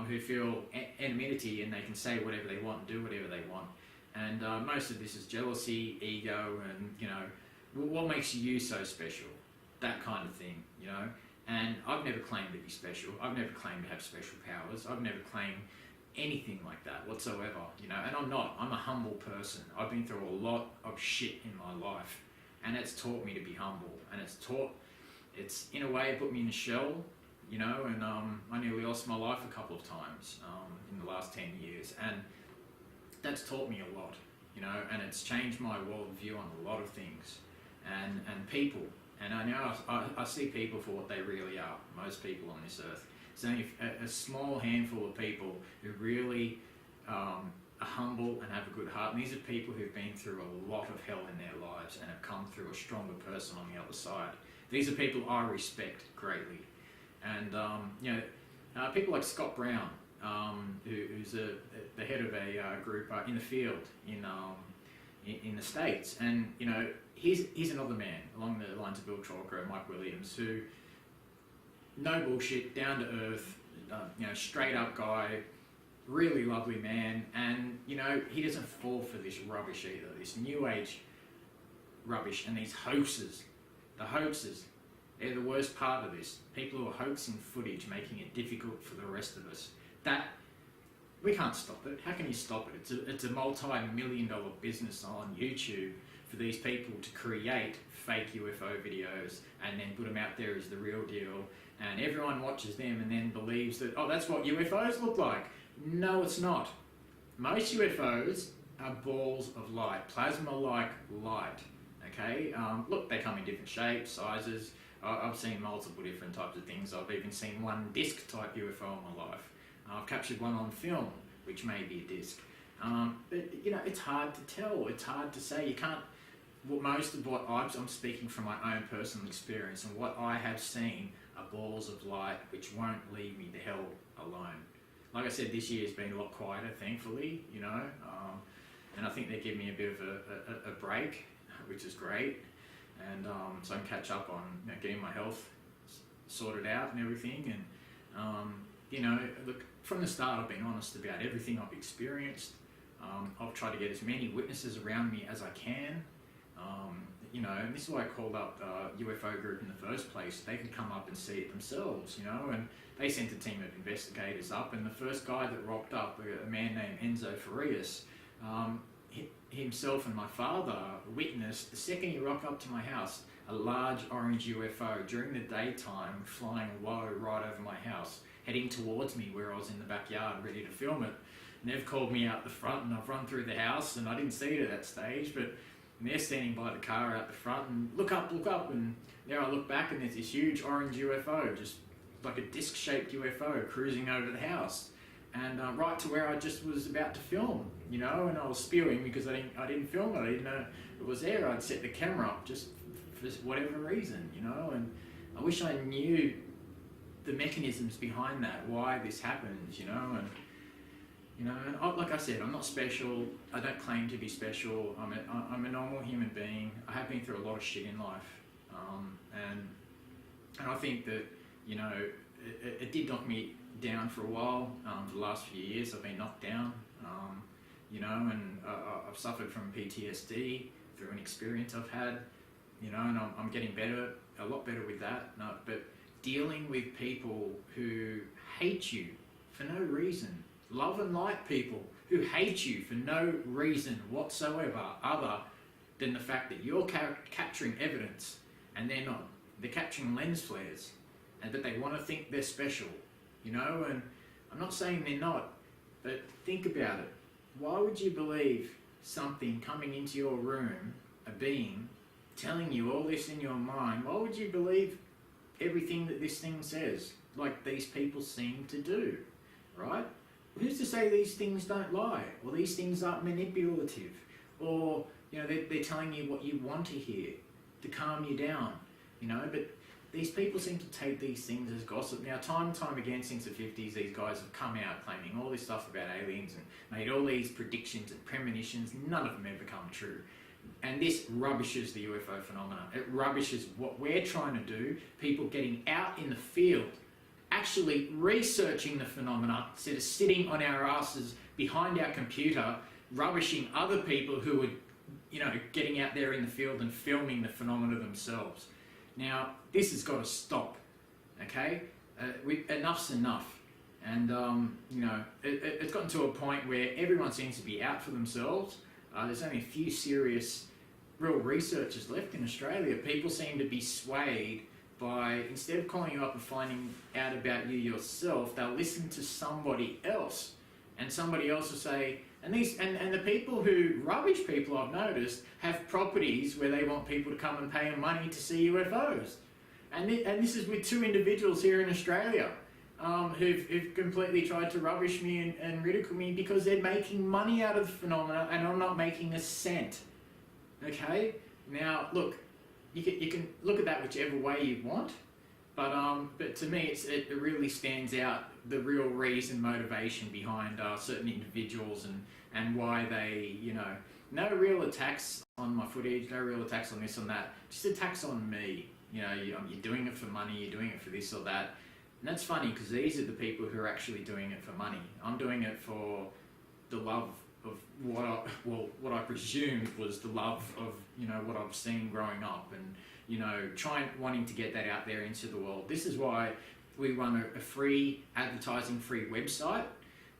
who feel anonymity and they can say whatever they want and do whatever they want. And most of this is jealousy, ego, and what makes you so special, that kind of thing, And I've never claimed to be special. I've never claimed to have special powers. I've never claimed anything like that whatsoever, and I'm not. I'm a humble person. I've been through a lot of shit in my life, and it's taught me to be humble, and it's in a way put me in a shell, and I nearly lost my life a couple of times in the last 10 years, and that's taught me a lot, and it's changed my worldview on a lot of things, and people, and I see people for what they really are. Most people on this earth. It's only a small handful of people who really are humble and have a good heart. And these are people who've been through a lot of hell in their lives and have come through a stronger person on the other side. These are people I respect greatly. And, people like Scott Brown, who's the head of a group in the field in the States. And, he's another man along the lines of Bill Chalker and Mike Williams, who no bullshit, down to earth, straight up guy, really lovely man, and you know, he doesn't fall for this rubbish either, this new age rubbish and these hoaxes. The hoaxes, they're the worst part of this. People who are hoaxing footage, making it difficult for the rest of us. That, we can't stop it. How can you stop it? It's a multi-million-dollar business on YouTube for these people to create fake UFO videos and then put them out there as the real deal, and everyone watches them and then believes that, oh, that's what UFOs look like. No, it's not. Most UFOs are balls of light, plasma-like light. Okay, look, they come in different shapes, sizes. I've seen multiple different types of things. I've even seen one disc type UFO in my life. I've captured one on film, which may be a disc. But you know, it's hard to tell. It's hard to say. You can't. Well, most of what I'm speaking from my own personal experience, and what I have seen are balls of light which won't leave me the hell alone. Like I said, this year has been a lot quieter, thankfully. You know, and I think they give me a bit of a break, which is great, and so I can catch up on, you know, getting my health sorted out and everything. And you know, look, from the start I've been honest about everything I've experienced. I've tried to get as many witnesses around me as I can. You know, and this is why I called up the UFO group in the first place. They could come up and see it themselves, you know, and they sent a team of investigators up, and the first guy that rocked up, a man named Enzo Farias, himself and my father witnessed, the second he rocked up to my house, a large orange UFO during the daytime flying low right over my house, heading towards me where I was in the backyard ready to film it. And they've called me out the front, and I've run through the house, and I didn't see it at that stage, but they're standing by the car out the front and look up, and there I look back and there's this huge orange UFO, just like a disc-shaped UFO cruising over the house. And right to where I just was about to film, you know, and I was spewing because I didn't film it. I didn't know it was there. I'd set the camera up just for whatever reason, you know, and I wish I knew the mechanisms behind that, why this happens, you know. And you know, and like I said, I'm not special. I don't claim to be special. I'm a normal human being. I have been through a lot of shit in life, and I think that, you know, it did knock me down for a while. For the last few years, I've been knocked down, you know, and I've suffered from PTSD through an experience I've had, you know, and I'm getting better, a lot better with that. No, but dealing with people who hate you for no reason, love and light people who hate you for no reason whatsoever other than the fact that you're capturing evidence and they're not. They're capturing lens flares, and that they want to think they're special, you know. And I'm not saying they're not, but think about it. Why would you believe something coming into your room, a being, telling you all this in your mind? Why would you believe everything that this thing says, like these people seem to do, right? Who's to say these things don't lie, or these things aren't manipulative, or, you know, they're telling you what you want to hear to calm you down, you know? But these people seem to take these things as gossip. Now, time and time again since the 50s, these guys have come out claiming all this stuff about aliens and made all these predictions and premonitions. None of them ever come true. And this rubbishes the UFO phenomena. It rubbishes what we're trying to do, people getting out in the field, actually researching the phenomena instead of sitting on our asses behind our computer, rubbishing other people who are, you know, getting out there in the field and filming the phenomena themselves. Now, this has got to stop, okay? Enough's enough. And, you know, it's gotten to a point where everyone seems to be out for themselves. There's only a few serious, real researchers left in Australia. People seem to be swayed by, instead of calling you up and finding out about you yourself, they'll listen to somebody else. And somebody else will say, and the people who rubbish people, I've noticed, have properties where they want people to come and pay them money to see UFOs. And this is with two individuals here in Australia who've completely tried to rubbish me and ridicule me because they're making money out of the phenomena and I'm not making a cent. Okay? Now, look, you can look at that whichever way you want, but to me it really stands out the real reason, motivation behind certain individuals and why they, you know, no real attacks on my footage, no real attacks on this, on that, just attacks on me. You know, you're doing it for money, you're doing it for this or that. And that's funny because these are the people who are actually doing it for money. I'm doing it for the love of what I presumed was the love of, you know, what I've seen growing up, and, you know, wanting to get that out there into the world. This is why we run a free advertising-free website.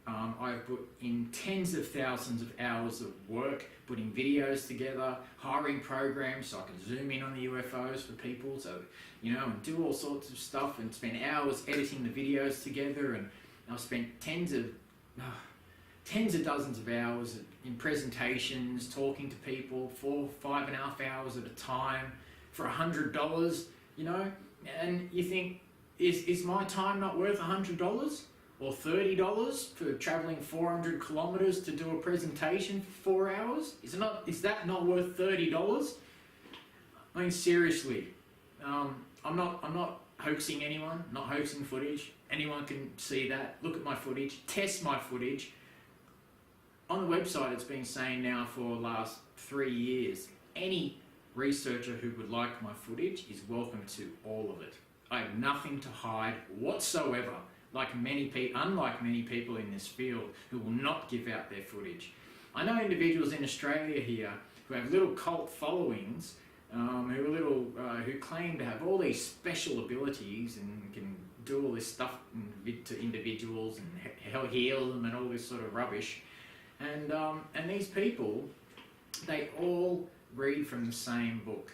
I've put in tens of thousands of hours of work putting videos together, hiring programs so I can zoom in on the UFOs for people, so, you know, and do all sorts of stuff, and spend hours editing the videos together. And I've spent tens of dozens of hours in presentations, talking to people, 5.5 hours at a time for $100, you know. And you think, is my time not worth $100? Or $30 for travelling 400 kilometres to do a presentation for 4 hours? Is that not worth $30? I mean, seriously, I'm not hoaxing anyone, not hoaxing footage. Anyone can see that. Look at my footage, test my footage. On the website, it's been saying now for the last 3 years, any researcher who would like my footage is welcome to all of it. I have nothing to hide whatsoever. Unlike many people in this field who will not give out their footage. I know individuals in Australia here who have little cult followings, who claim to have all these special abilities and can do all this stuff to individuals and heal them and all this sort of rubbish. And these people, they all read from the same book.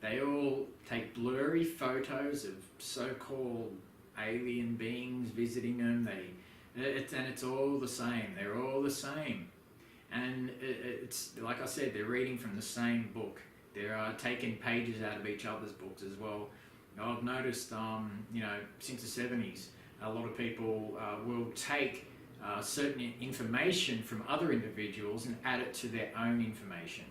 They all take blurry photos of so-called alien beings visiting them. It's all the same. They're all the same. And it's like I said, they're reading from the same book. They're taking pages out of each other's books as well. I've noticed, you know, since the 70s, a lot of people will take certain information from other individuals and add it to their own information,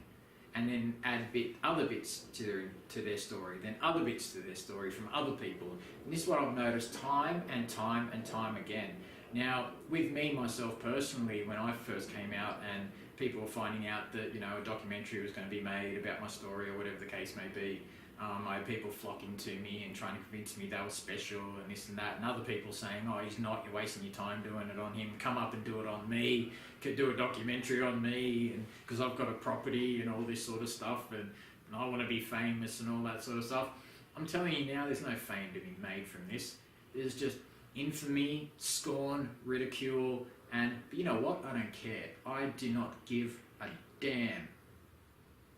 and then add other bits to their story, then other bits to their story from other people. And this is what I've noticed time and time again. Now, with me, myself personally, when I first came out and people were finding out that, you know, a documentary was going to be made about my story or whatever the case may be, I had people flocking to me and trying to convince me they were special and this and that, and other people saying, oh, he's not, you're wasting your time doing it on him, come up and do it on me, could do a documentary on me, and because I've got a property and all this sort of stuff, and I want to be famous and all that sort of stuff. I'm telling you now, there's no fame to be made from this. There's just infamy, scorn, ridicule, but you know what? I don't care. I do not give a damn.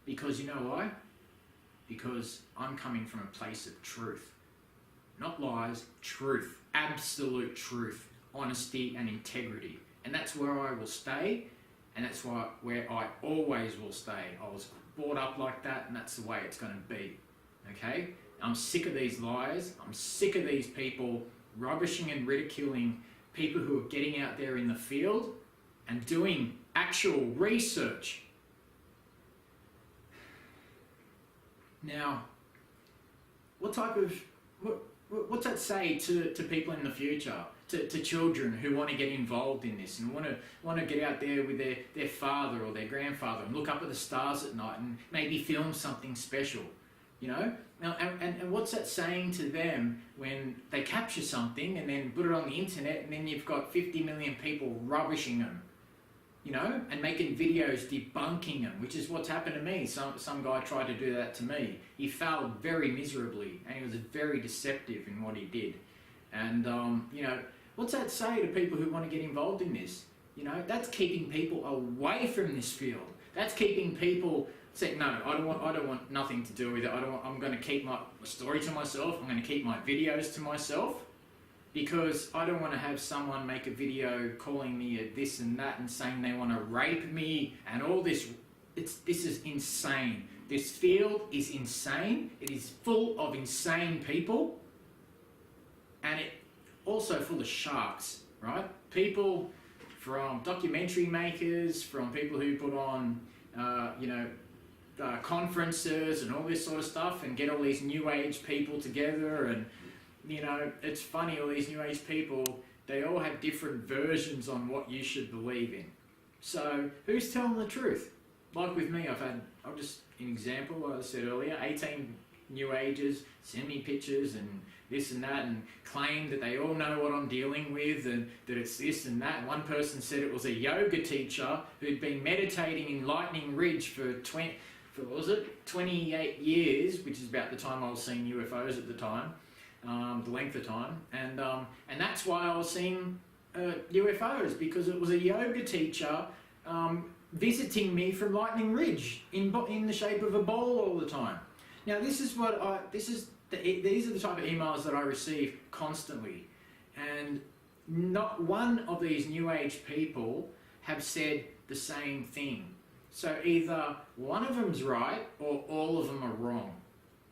Because you know why? Because I'm coming from a place of truth. Not lies, truth. Absolute truth. Honesty and integrity. And that's where I will stay, and that's where I always will stay. I was brought up like that, and that's the way it's going to be. Okay? I'm sick of these lies. I'm sick of these people rubbishing and ridiculing people who are getting out there in the field and doing actual research. Now, what's that say to people in the future, to children who want to get involved in this and want to get out there with their father or their grandfather and look up at the stars at night and maybe film something special, you know? Now, and what's that saying to them when they capture something and then put it on the internet, and then you've got 50 million people rubbishing them, you know, and making videos debunking them, which is what's happened to me. Some guy tried to do that to me. He failed very miserably, and he was very deceptive in what he did. And, you know, what's that say to people who want to get involved in this? You know, that's keeping people away from this field. That's keeping people saying, no, I don't want nothing to do with it. I'm going to keep my story to myself. I'm going to keep my videos to myself. Because I don't want to have someone make a video calling me a this and that and saying they want to rape me and all this. This is insane. This field is insane. It is full of insane people. And it also full of sharks, right? People from documentary makers, from people who put on, conferences and all this sort of stuff and get all these new age people together. And you know, it's funny, all these new age people, they all have different versions on what you should believe in. So who's telling the truth? Like with me, I'll just, an example, I said earlier, 18 New Agers send me pictures and this and that and claim that they all know what I'm dealing with and that it's this and that. One person said it was a yoga teacher who'd been meditating in Lightning Ridge for 28 years, which is about the time I was seeing UFOs at the time, the length of time, and that's why I was seeing UFOs, because it was a yoga teacher visiting me from Lightning Ridge in the shape of a bowl all the time. Now these are the type of emails that I receive constantly, and not one of these New Age people have said the same thing. So either one of them's right or all of them are wrong.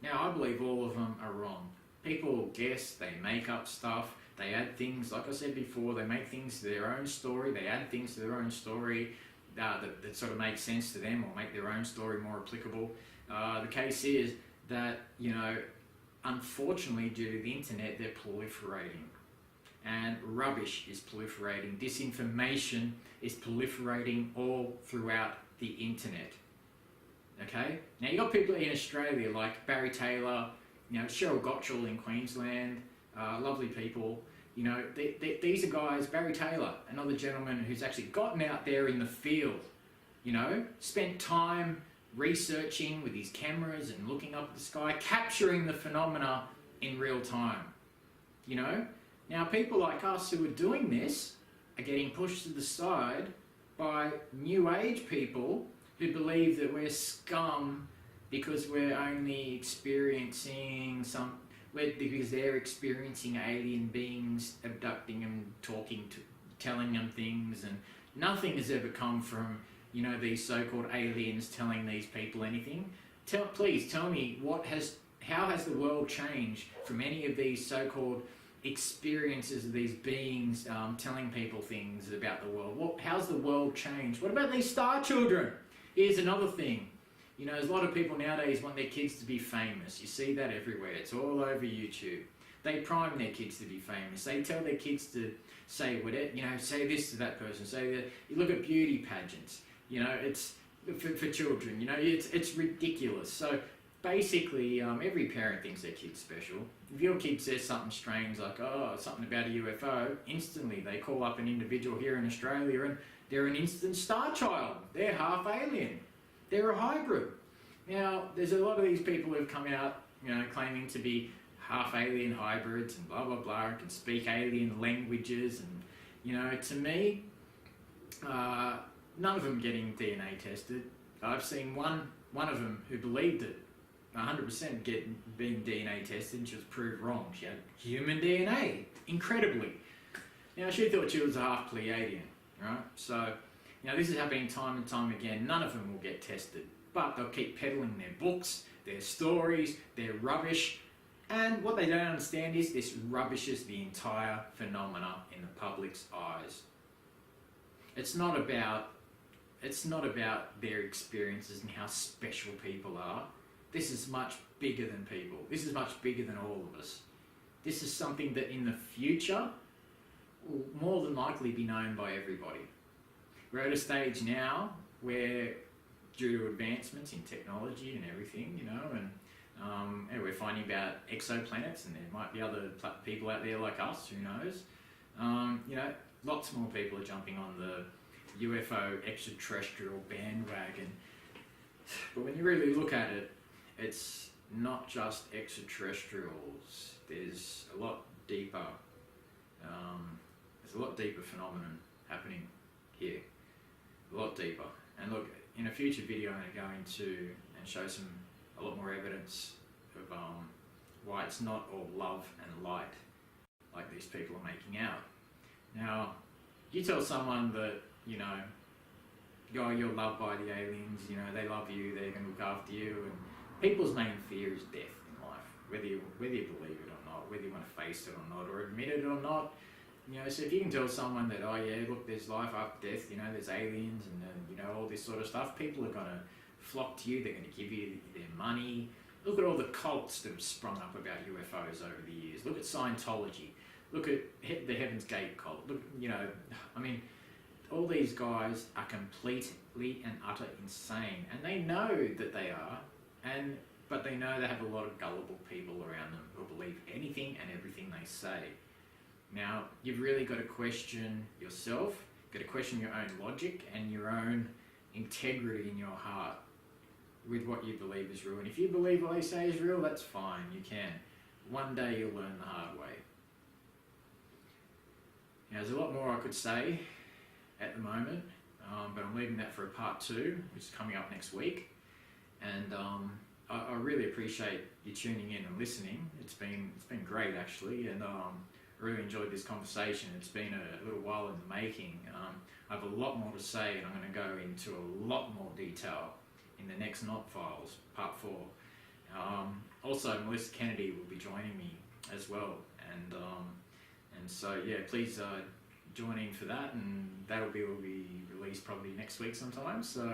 Now I believe all of them are wrong. People guess, they make up stuff, they add things, like I said before, they make things to their own story, they add things to their own story that sort of make sense to them or make their own story more applicable. The case is that, you know, unfortunately due to the internet, they're proliferating. And rubbish is proliferating. Disinformation is proliferating all throughout the internet. Okay? Now you got people in Australia like Barry Taylor, you know, Cheryl Gottschall in Queensland, lovely people. You know, these are guys, Barry Taylor, another gentleman who's actually gotten out there in the field, you know, spent time researching with his cameras and looking up at the sky, capturing the phenomena in real time, you know. Now people like us who are doing this are getting pushed to the side by New Age people who believe that we're scum because we're only experiencing because they're experiencing alien beings abducting them, telling them things, and nothing has ever come from, you know, these so-called aliens telling these people anything. Please tell me how has the world changed from any of these so-called experiences of these beings telling people things about the world? How's the world changed? What about these star children? Here's another thing. You know, there's a lot of people nowadays want their kids to be famous. You see that everywhere. It's all over YouTube. They prime their kids to be famous. They tell their kids to say whatever, you know, say this to that person. Say that. You look at beauty pageants. You know, it's for children. You know, it's ridiculous. So basically, every parent thinks their kid's special. If your kid says something strange, like, oh, something about a UFO, instantly they call up an individual here in Australia and they're an instant star child. They're half alien. They're a hybrid. Now, there's a lot of these people who have come out, you know, claiming to be half alien hybrids and blah, blah, blah, and can speak alien languages. And, you know, to me, none of them getting DNA tested. I've seen one of them who believed it, 100% being DNA tested, and she was proved wrong. She had human DNA, incredibly. Now, she thought she was a half Pleiadian, right? So, you know, this is happening time and time again. None of them will get tested, but they'll keep peddling their books, their stories, their rubbish. And what they don't understand is this rubbishes the entire phenomena in the public's eyes. It's not about their experiences and how special people are. This is much bigger than people. This is much bigger than all of us. This is something that in the future will more than likely be known by everybody. We're at a stage now where, due to advancements in technology and everything, you know, and we're finding about exoplanets, and there might be other people out there like us, who knows. You know, lots more people are jumping on the UFO extraterrestrial bandwagon. But when you really look at it, it's not just extraterrestrials. There's a lot deeper. There's a lot deeper phenomenon happening here. A lot deeper. And look, in a future video I'm going to go into and show a lot more evidence of why it's not all love and light like these people are making out. Now, you tell someone that, you know, you're loved by the aliens, you know, they love you, they're going to look after you, and people's main fear is death in life, whether you believe it or not, whether you want to face it or not, or admit it or not. You know, so if you can tell someone that, oh yeah, look, there's life after death, you know, there's aliens and you know, all this sort of stuff, people are going to flock to you, they're going to give you their money. Look at all the cults that have sprung up about UFOs over the years. Look at Scientology. Look at the Heaven's Gate cult. Look, you know, I mean, all these guys are completely and utter insane, and they know that they are, and but they know they have a lot of gullible people around them who believe anything and everything they say. Now, you've really got to question yourself, got to question your own logic and your own integrity in your heart with what you believe is real. And if you believe what they say is real, that's fine, you can. One day you'll learn the hard way. Now, there's a lot more I could say at the moment, but I'm leaving that for a part 2, which is coming up next week. And I really appreciate you tuning in and listening. It's been great, actually, and I really enjoyed this conversation. It's been a little while in the making. I have a lot more to say, and I'm going to go into a lot more detail in the next Nott Files, part 4. Also, Melissa Kennedy will be joining me as well, and so yeah, please join in for that, and will be released probably next week sometime. So,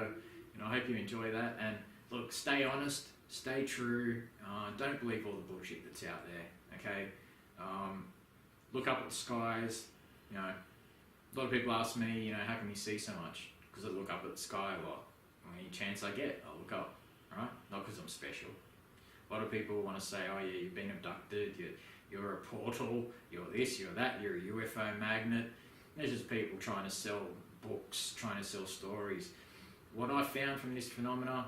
I hope you enjoy that, and look, stay honest, stay true, don't believe all the bullshit that's out there, okay? Look up at the skies, a lot of people ask me, how can you see so much? Because I look up at the sky a lot. Any chance I get, I'll look up, right? Not because I'm special. A lot of people want to say, oh yeah, you've been abducted, you're a portal, you're this, you're that, you're a UFO magnet. There's just people trying to sell books, trying to sell stories. What I found from this phenomena,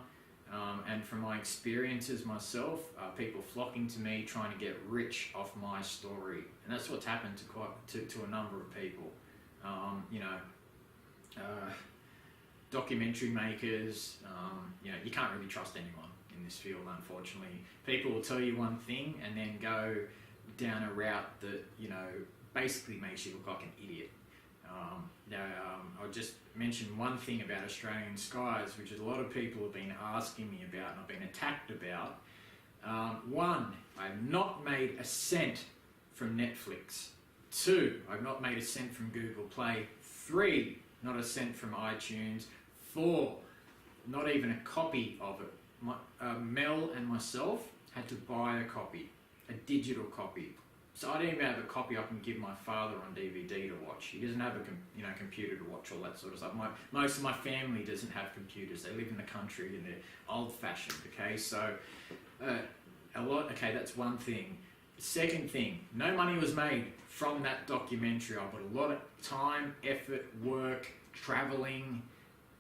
and from my experiences myself, people flocking to me trying to get rich off my story. And that's what's happened to a number of people. Documentary makers, you can't really trust anyone in this field, unfortunately. People will tell you one thing and then go down a route that, basically makes you look like an idiot. I'll just mention one thing about Australian skies, which a lot of people have been asking me about and I've been attacked about. 1, I've not made a cent from Netflix. 2, I've not made a cent from Google Play. 3, not a cent from iTunes. 4, not even a copy of it. Mel and myself had to buy a copy, a digital copy. So I don't even have a copy I can give my father on DVD to watch. He doesn't have a computer to watch all that sort of stuff. Most of my family doesn't have computers. They live in the country and they're old-fashioned. Okay, so that's one thing. Second thing, no money was made from that documentary. I put a lot of time, effort, work, travelling,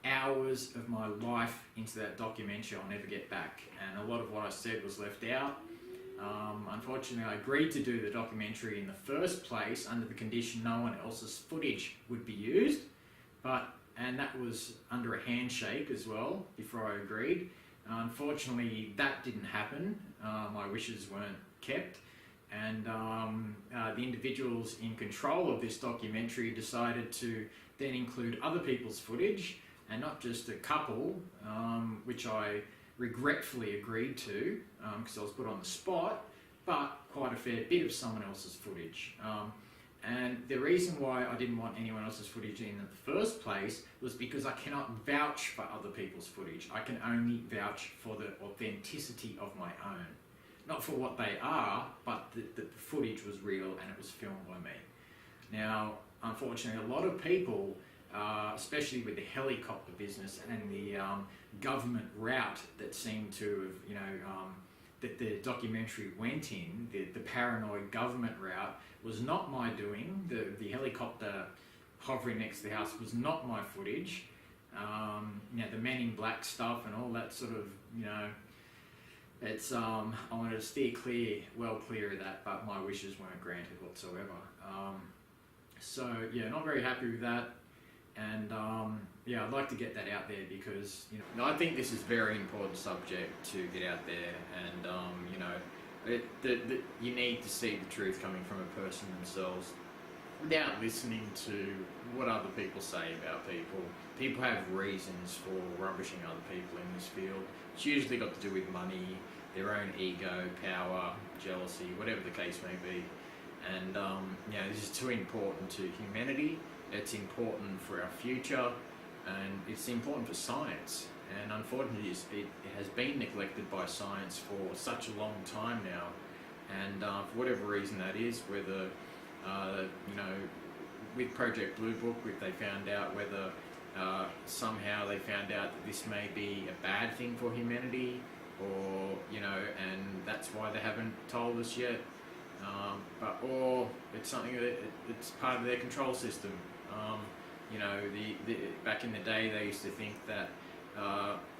hours of my life into that documentary I'll never get back. And a lot of what I said was left out. Unfortunately, I agreed to do the documentary in the first place under the condition no one else's footage would be used, and that was under a handshake as well before I agreed. Unfortunately, that didn't happen. My wishes weren't kept, and the individuals in control of this documentary decided to then include other people's footage, and not just a couple, which I regretfully agreed to because I was put on the spot, but quite a fair bit of someone else's footage. And the reason why I didn't want anyone else's footage in the first place was because I cannot vouch for other people's footage. I can only vouch for the authenticity of my own. Not for what they are, but the footage was real and it was filmed by me. Now, unfortunately, a lot of people, especially with the helicopter business and the government route that seemed to have, that the documentary went in, the paranoid government route, was not my doing. The helicopter hovering next to the house was not my footage. The Men in Black stuff and all that sort of, it's, I wanted to steer well clear of that, but my wishes weren't granted whatsoever. So yeah, not very happy with that. And I'd like to get that out there because I think this is a very important subject to get out there, and you need to see the truth coming from a person themselves without listening to what other people say about people. People have reasons for rubbishing other people in this field. It's usually got to do with money, their own ego, power, jealousy, whatever the case may be. And this is too important to humanity. It's important for our future, and it's important for science. And unfortunately, it has been neglected by science for such a long time now. And for whatever reason that is, whether with Project Blue Book, if they found out whether somehow they found out that this may be a bad thing for humanity, or and that's why they haven't told us yet. Or it's something that it's part of their control system. Back in the day they used to think that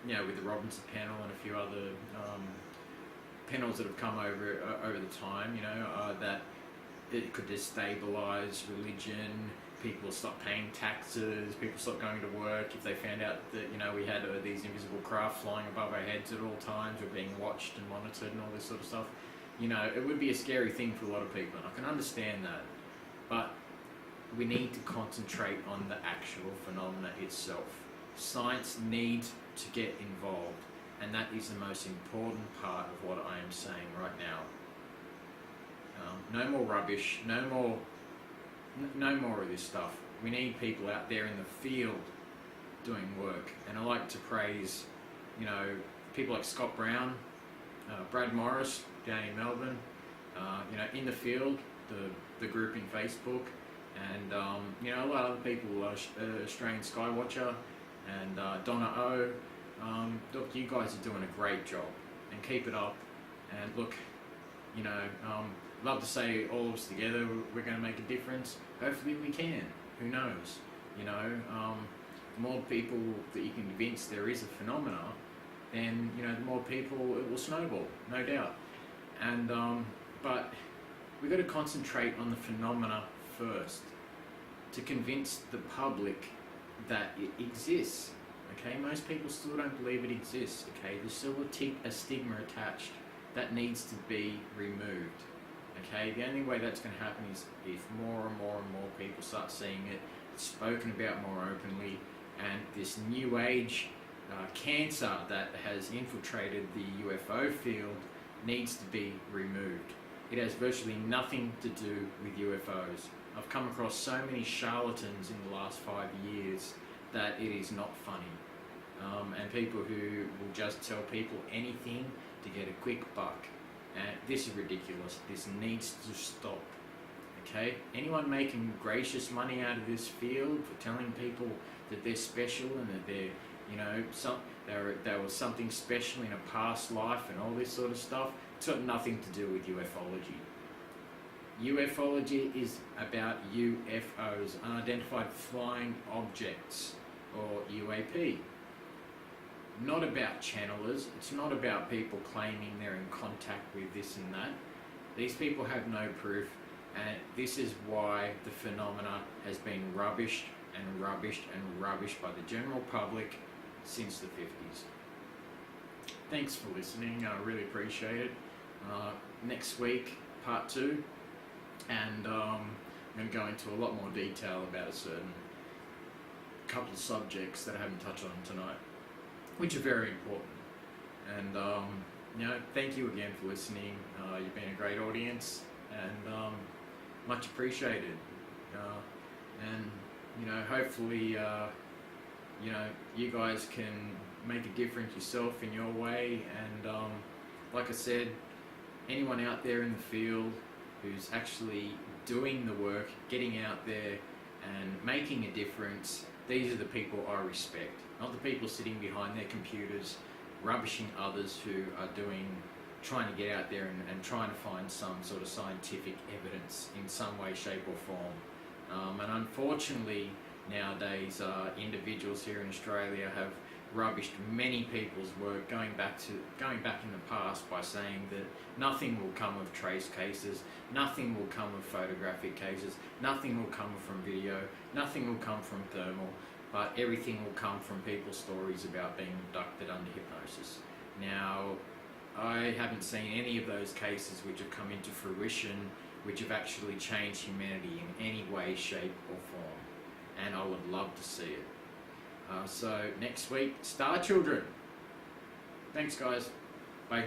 with the Robinson panel and a few other panels that have come over the time, that it could destabilize religion. People stop paying taxes. People stop going to work if they found out that we had these invisible craft flying above our heads at all times. We're being watched and monitored and all this sort of stuff. It would be a scary thing for a lot of people, and I can understand that. But we need to concentrate on the actual phenomena itself. Science needs to get involved, and that is the most important part of what I am saying right now. No more rubbish, no more of this stuff. We need people out there in the field doing work, and I like to praise, people like Scott Brown, Brad Morris down in Melbourne, in the field, the group in Facebook, and a lot of other people, Australian Skywatcher and Donna O. Look, you guys are doing a great job, and keep it up. And look, love to say all of us together we're going to make a difference. Hopefully we can. Who knows? The more people that you can convince there is a phenomena, then the more people it will snowball, no doubt. And but we've got to concentrate on the phenomena first to convince the public that it exists. Okay, most people still don't believe it exists. Okay, there's still a stigma attached that needs to be removed. Okay, the only way that's going to happen is if more and more people start seeing it, it's spoken about more openly, and this new age cancer that has infiltrated the UFO field needs to be removed. It has virtually nothing to do with UFOs. I've come across so many charlatans in the last 5 years that it is not funny. And people who will just tell people anything to get a quick buck. And this is ridiculous. This needs to stop. Okay? Anyone making gracious money out of this field for telling people that they're special and that they're, there was something special in a past life and all this sort of stuff, it's got nothing to do with ufology. Ufology is about UFOs, unidentified flying objects, or UAP. Not about channelers. It's not about people claiming they're in contact with this and that. These people have no proof, and this is why the phenomena has been rubbished and rubbished and rubbished by the general public since the 50s. Thanks for listening. I really appreciate it. Next week, part 2, and I'm going to go into a lot more detail about a certain couple of subjects that I haven't touched on tonight, which are very important. And thank you again for listening. You've been a great audience, and much appreciated. And hopefully you guys can make a difference yourself in your way. And like I said, anyone out there in the field who's actually doing the work, getting out there and making a difference, these are the people I respect, not the people sitting behind their computers rubbishing others who are trying to get out there and trying to find some sort of scientific evidence in some way, shape or form. And unfortunately nowadays individuals here in Australia have rubbished many people's work going back in the past by saying that nothing will come of trace cases, nothing will come of photographic cases, nothing will come from video, nothing will come from thermal, but everything will come from people's stories about being abducted under hypnosis. Now, I haven't seen any of those cases which have come into fruition which have actually changed humanity in any way, shape or form, and I would love to see it. So next week, Star Children. Thanks guys. Bye.